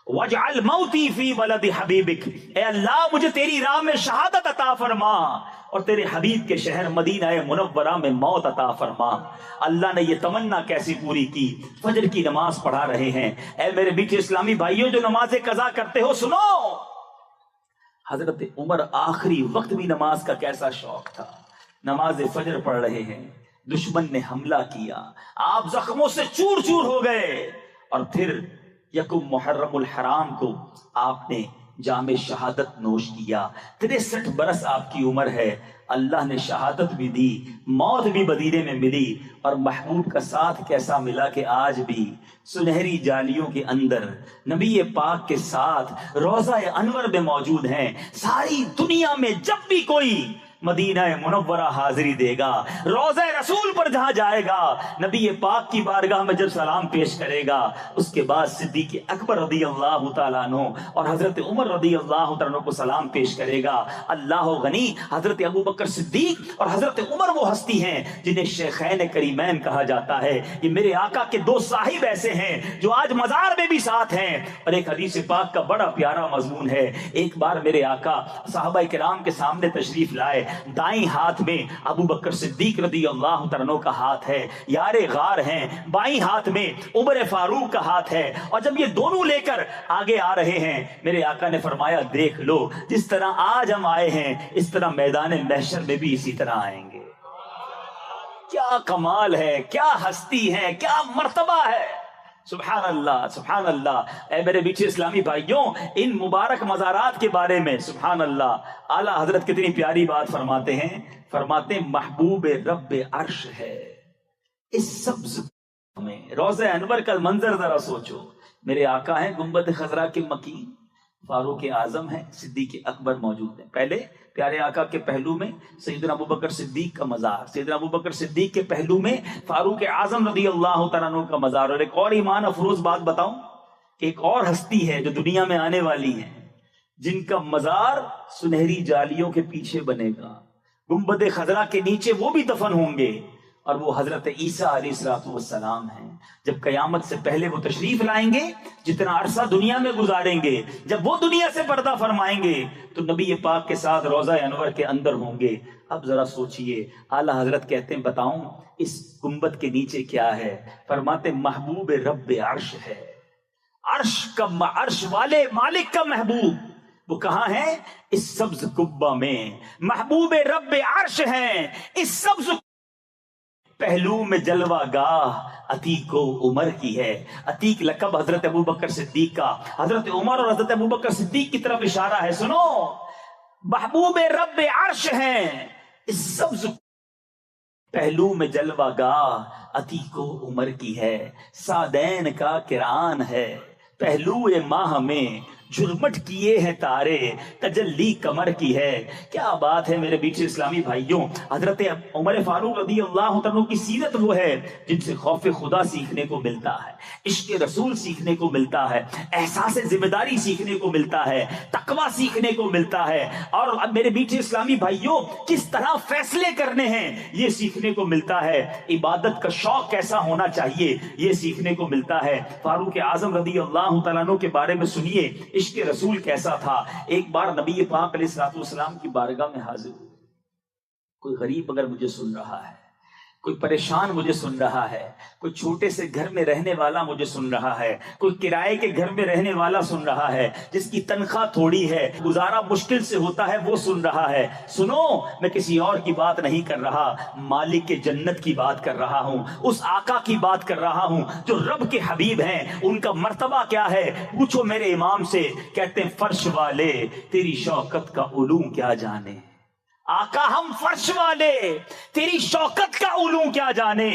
[SPEAKER 2] وَاجْعَلْ مَوْتِي فِي بَلَدِ حَبِيبِكَ. اے اللہ مجھے تیری راہ میں شہادت عطا فرما اور تیرے حبیب کے شہر مدینہ منورہ میں موت عطا فرما. اللہ نے یہ تمنا کیسی پوری کی؟ فجر کی نماز پڑھا رہے ہیں. اے میرے بیٹے اسلامی بھائیوں جو نماز قضا کرتے ہو سنو، حضرت عمر آخری وقت بھی نماز کا کیسا شوق تھا. نماز فجر پڑھ رہے ہیں، دشمن نے حملہ کیا، آپ زخموں سے چور چور ہو گئے. اور پھر یکم محرم الحرام کو آپ نے جام شہادت نوش کیا. 63 برس آپ کی عمر ہے. اللہ نے شہادت بھی دی، موت بھی مدینے میں ملی. اور محبوب کا ساتھ کیسا ملا کہ آج بھی سنہری جالیوں کے اندر نبی پاک کے ساتھ روضہ انور میں موجود ہیں. ساری دنیا میں جب بھی کوئی
[SPEAKER 1] مدینہ منورہ حاضری دے گا، روضہ رسول پر جہاں جائے گا، نبی پاک کی بارگاہ میں جب سلام پیش کرے گا، اس کے بعد صدیق اکبر رضی اللہ تعالیٰ عنہ اور حضرت عمر رضی اللہ تعالیٰ عنہ کو سلام پیش کرے گا۔ اللہ غنی، حضرت ابو بکر صدیق اور حضرت عمر وہ ہستی ہیں جنہیں شیخین کریمین کہا جاتا ہے۔ یہ میرے آقا کے دو صاحب ایسے ہیں جو آج مزار میں بھی ساتھ ہیں۔ اور ایک حدیث پاک کا بڑا پیارا مضمون ہے، ایک بار میرے آقا صحابہ کرام کے سامنے تشریف لائے، دائیں ہاتھ میں ابو بکر صدیق رضی اللہ تعالیٰ عنہ کا ہاتھ ہے، یار غار ہیں، بائیں ہاتھ میں عمر فاروق کا ہاتھ ہے، اور جب یہ دونوں لے کر آگے آ رہے ہیں، میرے آقا نے فرمایا دیکھ لو، جس طرح آج ہم آئے ہیں اس طرح میدان محشر میں بھی اسی طرح آئیں گے۔ کیا کمال ہے، کیا ہستی ہے، کیا مرتبہ ہے، سبحان اللہ سبحان اللہ۔ اے میرے بیچے اسلامی بھائیوں، ان مبارک مزارات کے بارے میں سبحان اللہ اعلیٰ حضرت کتنی پیاری بات فرماتے ہیں، فرماتے ہیں محبوب رب عرش ہے اس سبز میں۔ روضہ انور کا منظر ذرا سوچو، میرے آقا ہیں گنبد خضرا کے مکین، فاروق اعظم ہیں، صدیق اکبر موجود ہیں، پہلے پیارے آقا کے پہلو میں سیدنا ابو بکر صدیق کا مزار، سیدنا ابو بکر صدیق کے پہلو میں فاروق اعظم رضی اللہ تعالیٰ عنہ کا مزار۔ اور ایک اور ایمان افروز بات بتاؤں کہ ایک اور ہستی ہے جو دنیا میں آنے والی ہے، جن کا مزار سنہری جالیوں کے پیچھے بنے گا، گنبد خضرا کے نیچے وہ بھی دفن ہوں گے، اور وہ حضرت عیسیٰ علیہ السلام ہیں۔ جب قیامت سے پہلے وہ تشریف لائیں گے، جتنا عرصہ دنیا میں گزاریں گے، جب وہ دنیا سے پردہ فرمائیں گے تو نبی پاک کے ساتھ روضہ انور کے اندر ہوں گے۔ اب ذرا سوچئے، اعلیٰ حضرت کہتے ہیں بتاؤں اس گنبد کے نیچے کیا ہے؟ فرماتے محبوب رب عرش ہے، عرش والے مالک کا محبوب، وہ کہاں ہے؟ اس سبز قبہ میں۔ محبوب رب عرش ہیں اس سبز پہلو میں، جلوہ گاہ عتیق و عمر کی ہے۔ عتیق لقب حضرت ابو بکر صدیق کا، حضرت عمر اور حضرت ابو بکر صدیق کی طرف اشارہ ہے۔ سنو، محبوب رب عرش ہیں اس سبز پہلو میں، جلوہ گاہ عتیق و عمر کی ہے، سادین کا کران ہے، پہلو ماہ میں جھرمٹ کیے ہیں تارے، تجلی کمر کی ہے۔ کیا بات ہے میرے بیچ اسلامی بھائیوں، حضرت عمر فاروق رضی اللہ عنہ کی سیرت وہ ہے جن سے خوف خدا سیکھنے کو ملتا ہے، عشق رسول سیکھنے کو ملتا ہے، احساس ذمہ داری سیکھنے کو ملتا ہے، تقوی سیکھنے کو ملتا ہے، اور اب میرے بیچ اسلامی بھائیوں کس طرح فیصلے کرنے ہیں یہ سیکھنے کو ملتا ہے، عبادت کا شوق کیسا ہونا چاہیے یہ سیکھنے کو ملتا ہے۔ فاروق اعظم رضی اللہ تعالیٰ عنہ کے بارے میں سنیے عشق رسول کیسا تھا۔ ایک بار نبی پاک علیہ السلام کی بارگاہ میں حاضر ہوئے، کوئی غریب اگر مجھے سن رہا ہے، کوئی پریشان مجھے سن رہا ہے، کوئی چھوٹے سے گھر میں رہنے والا مجھے سن رہا ہے، کوئی کرائے کے گھر میں رہنے والا سن رہا ہے، جس کی تنخواہ تھوڑی ہے، گزارا مشکل سے ہوتا ہے، وہ سن رہا ہے، سنو، میں کسی اور کی بات نہیں کر رہا، مالک کے جنت کی بات کر رہا ہوں، اس آقا کی بات کر رہا ہوں جو رب کے حبیب ہیں۔ ان کا مرتبہ کیا ہے پوچھو میرے امام سے، کہتے ہیں فرش والے تیری شوکت کا علوم کیا جانے، آقا ہم فرش والے تیری شوکت کا علوم کیا جانے،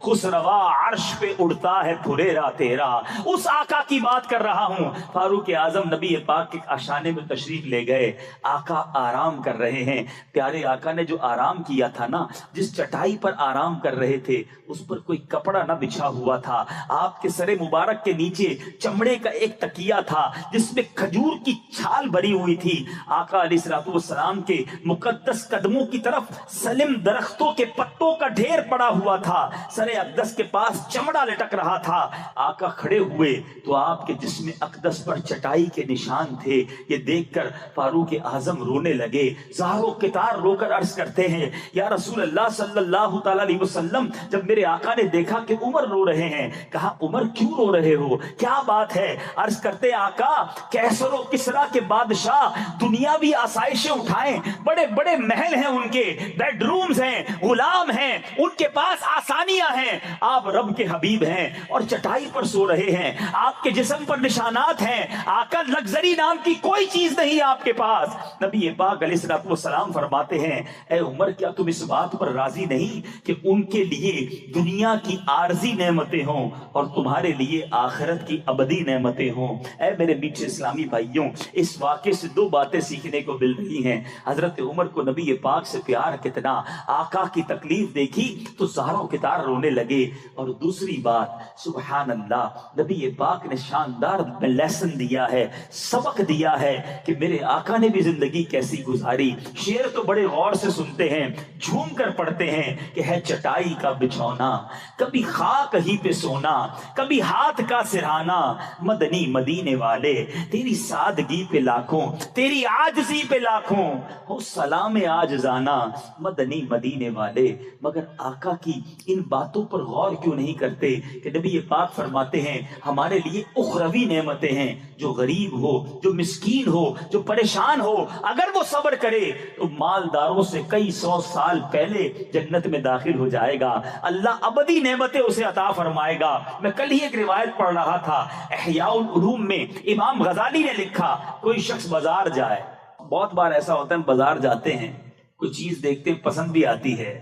[SPEAKER 1] خسروا عرش پہ اڑتا ہے پھریرا تیرا، اس آقا کی بات کر رہا ہوں۔ فاروق اعظم نبی پاک کے آشانے میں تشریف لے گئے، آقا آرام کر رہے ہیں، پیارے آقا نے جو آرام کیا تھا نا، جس چٹائی پر آرام کر رہے تھے اس پر کوئی کپڑا نہ بچھا ہوا تھا، آپ کے سر مبارک کے نیچے چمڑے کا ایک تکیہ تھا جس میں کھجور کی چھال بھری ہوئی تھی، آقا علیہ السلام کے مقدس قدموں کی طرف سلم درختوں کے پتوں کا ڈھیر پڑا ہوا تھا، سر اقدس کے پاس چمڑا لٹک رہا تھا، آقا کھڑے ہوئے تو آپ کے جسم اقدس پر چٹائی کے نشان تھے، یہ دیکھ کر فاروق اعظم رونے لگے، زار و کتار رو کر عرض کرتے ہیں یا رسول اللہ صلی اللہ تعالی علیہ وسلم، جب میرے آقا نے دیکھا کہ عمر رو رہے ہیں، کہا عمر کیوں رو رہے ہو، کیا بات ہے؟ عرض کرتے آقا کیسر و کسرا کے بادشاہ دنیاوی آسائشیں اٹھائیں، بڑے بڑے محل ہیں، ان کے بیڈ رومز ہیں، غلام ہیں، ان کے پاس آسانیاں ہیں، آپ رب کے حبیب ہیں اور چٹائی پر سو رہے ہیں، آپ کے جسم پر نشانات ہیں، آقا لگزری نام کی کوئی چیز نہیں آپ کے پاس۔ نبی پاک علیہ السلام فرماتے ہیں اے عمر کیا تم اس بات پر راضی نہیں کہ ان کے لیے دنیا کی عارضی نعمتیں ہوں اور تمہارے لیے آخرت کی ابدی نعمتیں ہوں؟ اے میرے میٹھے اسلامی بھائیوں، اس واقعے سے دو باتیں سیکھنے کو مل رہی ہیں۔ حضرت عمر کو
[SPEAKER 2] کو نبی پاک سے پیار کتنا، آقا کی تکلیف دیکھی تو زہروں کے تار رونے لگے۔ اور دوسری بات سبحان اللہ، نبی پاک نے شاندار لیسن دیا ہے، سبق دیا ہے کہ میرے آقا نے بھی زندگی کیسی گزاری۔ شعر تو بڑے غور سے سنتے ہیں، جھوم کر پڑھتے ہیں کہ ہے چٹائی کا بچھونا، کبھی خاک ہی پہ سونا، کبھی ہاتھ کا سرہانا، مدنی مدینے والے تیری سادگی پہ لاکھوں، تیری عاجزی پہ لاکھوں، ہو سلام عاجزانہ مدنی مدینے والے۔ مگر آقا کی ان باتوں پر غور کیوں نہیں کرتے کہ نبی پاک فرماتے ہیں ہمارے لیے اخروی نعمتیں ہیں، جو غریب ہو، جو مسکین ہو، جو پریشان ہو، اگر وہ صبر کرے تو مالداروں سے کئی سو سال پہلے جنت میں داخل ہو جائے گا، اللہ ابدی نعمتیں اسے عطا فرمائے گا۔ میں کل ہی ایک روایت پڑھ رہا تھا، احیاء العلوم میں امام غزالی نے لکھا، کوئی شخص بازار جائے، بہت بار ایسا ہوتا ہے بازار جاتے ہیں، کوئی چیز دیکھتے ہیں پسند بھی آتی ہے،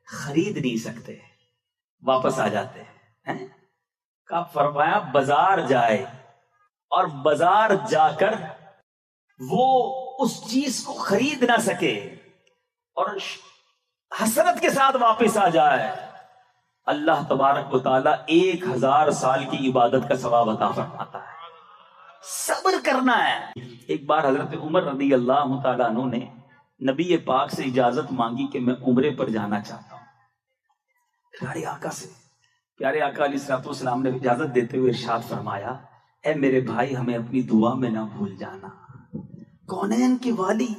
[SPEAKER 2] خرید نہیں سکتے، واپس آ جاتے ہیں۔ کہا فرمایا بازار جائے اور بازار جا کر وہ اس چیز کو خرید نہ سکے اور حسرت کے ساتھ واپس آ جائے، اللہ تبارک و تعالیٰ 1000 سال کی عبادت کا ثواب عطا فرماتا ہے۔ صبر کرنا ہے۔ ایک بار حضرت عمر رضی اللہ تعالیٰ عنہ نے نبی پاک سے اجازت مانگی کہ میں عمرے پر جانا چاہتا ہوں۔ پیارے آقا سے، پیارے آقا علیہ الصلوۃ والسلام نے اجازت دیتے ہوئے ارشاد فرمایا، اے میرے بھائی ہمیں اپنی دعا میں نہ بھول جانا۔ کونین کے والی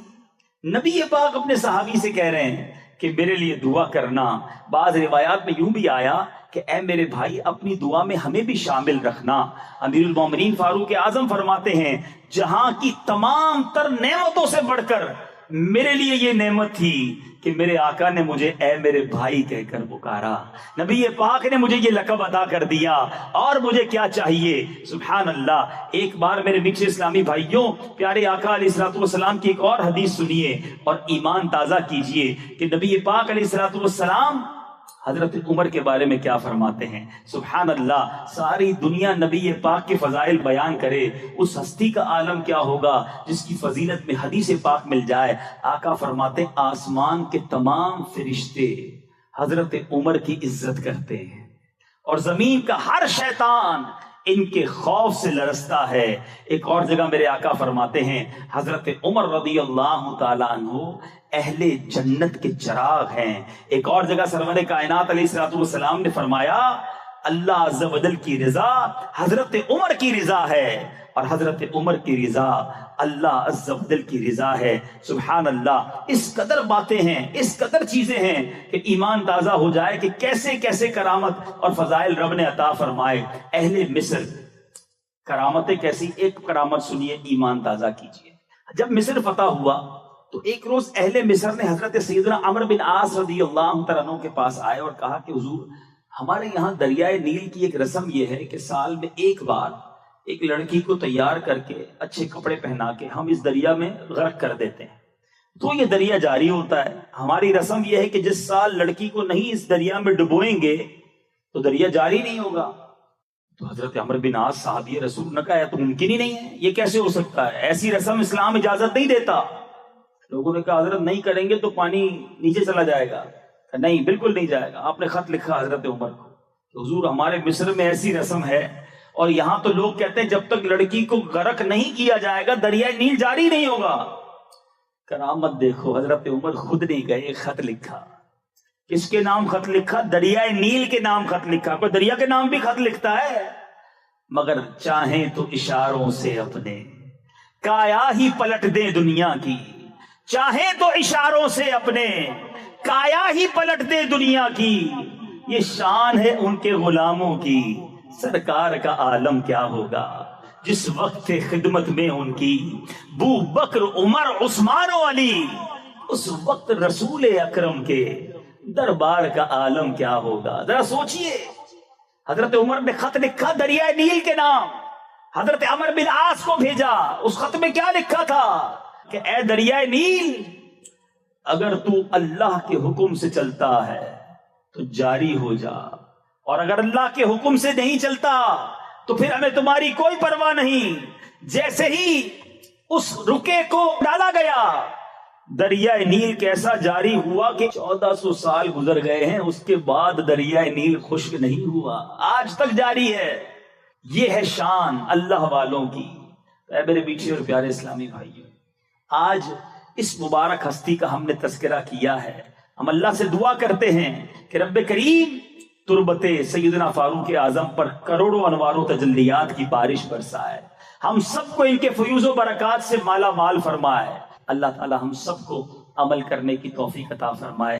[SPEAKER 2] نبی پاک اپنے صحابی سے کہہ رہے ہیں کہ میرے لیے دعا کرنا۔ بعض روایات میں یوں بھی آیا کہ اے میرے بھائی اپنی دعا میں ہمیں بھی شامل رکھنا۔ امیر المومنین فاروق اعظم فرماتے ہیں جہاں کی تمام تر نعمتوں سے بڑھ کر میرے لیے یہ نعمت تھی کہ میرے آقا نے مجھے اے میرے بھائی کہہ کر پکارا، نبی پاک نے مجھے یہ لقب عطا کر دیا، اور مجھے کیا چاہیے۔ سبحان اللہ۔ ایک بار میرے میٹھے اسلامی بھائیوں، پیارے آقا علیہ الصلوۃ والسلام کی ایک اور حدیث سنیے اور ایمان تازہ کیجئے کہ نبی پاک علیہ الصلوۃ والسلام حضرت عمر کے بارے میں کیا فرماتے ہیں۔ سبحان اللہ، ساری دنیا نبی پاک کے فضائل بیان کرے، اس ہستی کا عالم کیا ہوگا جس کی فضیلت میں حدیث پاک مل جائے۔ آقا فرماتے آسمان کے تمام فرشتے حضرت عمر کی عزت کرتے ہیں اور زمین کا ہر شیطان ان کے خوف سے لرزتا ہے۔ ایک اور جگہ میرے آقا فرماتے ہیں حضرت عمر رضی اللہ تعالیٰ عنہ اہل جنت کے چراغ ہیں۔ ایک اور جگہ سرور کائنات علیہ الصلوۃ والسلام نے فرمایا اللہ عز و جل کی رضا حضرت عمر کی رضا ہے اور حضرت عمر کی رضا اللہ عز و جل کی رضا ہے۔ سبحان اللہ۔ اس قدر باتیں ہیں، اس قدر چیزیں ہیں کہ ایمان تازہ ہو جائے کہ کیسے کیسے کرامت اور فضائل رب نے عطا فرمائے۔ اہل مصر کرامتیں کیسی، ایک کرامت سنیے، ایمان تازہ کیجئے۔ جب مصر فتح ہوا تو ایک روز اہل مصر نے حضرت سیدنا عمرو بن عاص رضی اللہ عنہ کے پاس آئے اور کہا کہ حضور ہمارے یہاں دریائے نیل کی ایک رسم یہ ہے کہ سال میں ایک بار ایک لڑکی کو تیار کر کے اچھے کپڑے پہنا کے ہم اس دریا میں غرق کر دیتے ہیں، تو یہ دریا جاری ہوتا ہے۔ ہماری رسم یہ ہے کہ جس سال لڑکی کو نہیں اس دریا میں ڈبوئیں گے تو دریا جاری نہیں ہوگا۔ تو حضرت عمرو بن عاص صحابی رسول نے کہا تو ممکن ہی نہیں ہے، یہ کیسے ہو سکتا ہے، ایسی رسم اسلام اجازت نہیں دیتا۔ لوگوں نے کہا حضرت نہیں کریں گے تو پانی نیچے چلا جائے گا۔ نہیں، بالکل نہیں جائے گا۔ آپ نے خط لکھا حضرت عمر کو کہ حضور ہمارے مصر میں ایسی رسم ہے اور یہاں تو لوگ کہتے ہیں جب تک لڑکی کو غرق نہیں کیا جائے گا دریائے نیل جاری نہیں ہوگا۔ کرامت دیکھو، حضرت عمر خود نہیں گئے، خط لکھا۔ کس کے نام خط لکھا؟ دریائے نیل کے نام خط لکھا۔ کوئی دریا کے نام بھی خط لکھتا ہے؟ مگر چاہیں تو اشاروں سے اپنے کایا ہی پلٹ دیں دنیا کی، چاہیں تو اشاروں سے اپنے کایا ہی پلٹ دے دنیا کی، یہ شان ہے ان کے غلاموں کی، سرکار کا عالم کیا ہوگا جس وقت خدمت میں ان کی بو بکر عمر عثمان و علی، اس وقت رسول اکرم کے دربار کا عالم کیا ہوگا۔ ذرا سوچئے، حضرت عمر نے خط لکھا دریائے نیل کے نام، حضرت عمرو بن عاص کو بھیجا۔ اس خط میں کیا لکھا تھا کہ اے دریائے نیل، اگر تو اللہ کے حکم سے چلتا ہے تو جاری ہو جا، اور اگر اللہ کے حکم سے نہیں چلتا تو پھر ہمیں تمہاری کوئی پرواہ نہیں۔ جیسے ہی اس رکے کو ڈالا گیا دریائے نیل کیسا جاری ہوا کہ 1400 سال گزر گئے ہیں، اس کے بعد دریائے نیل خشک نہیں ہوا، آج تک جاری ہے۔ یہ ہے شان اللہ والوں کی۔ اے میرے میٹھے اور پیارے اسلامی بھائیوں، آج اس مبارک ہستی کا ہم نے تذکرہ کیا ہے۔ ہم اللہ سے دعا کرتے ہیں کہ رب کریم تربت سیدنا فاروق اعظم پر کروڑوں انوار و تجلیات کی بارش برسائے، ہم سب کو ان کے فیوز و برکات سے مالا مال فرمائے۔ اللہ تعالی ہم سب کو عمل کرنے کی توفیق عطا فرمائے۔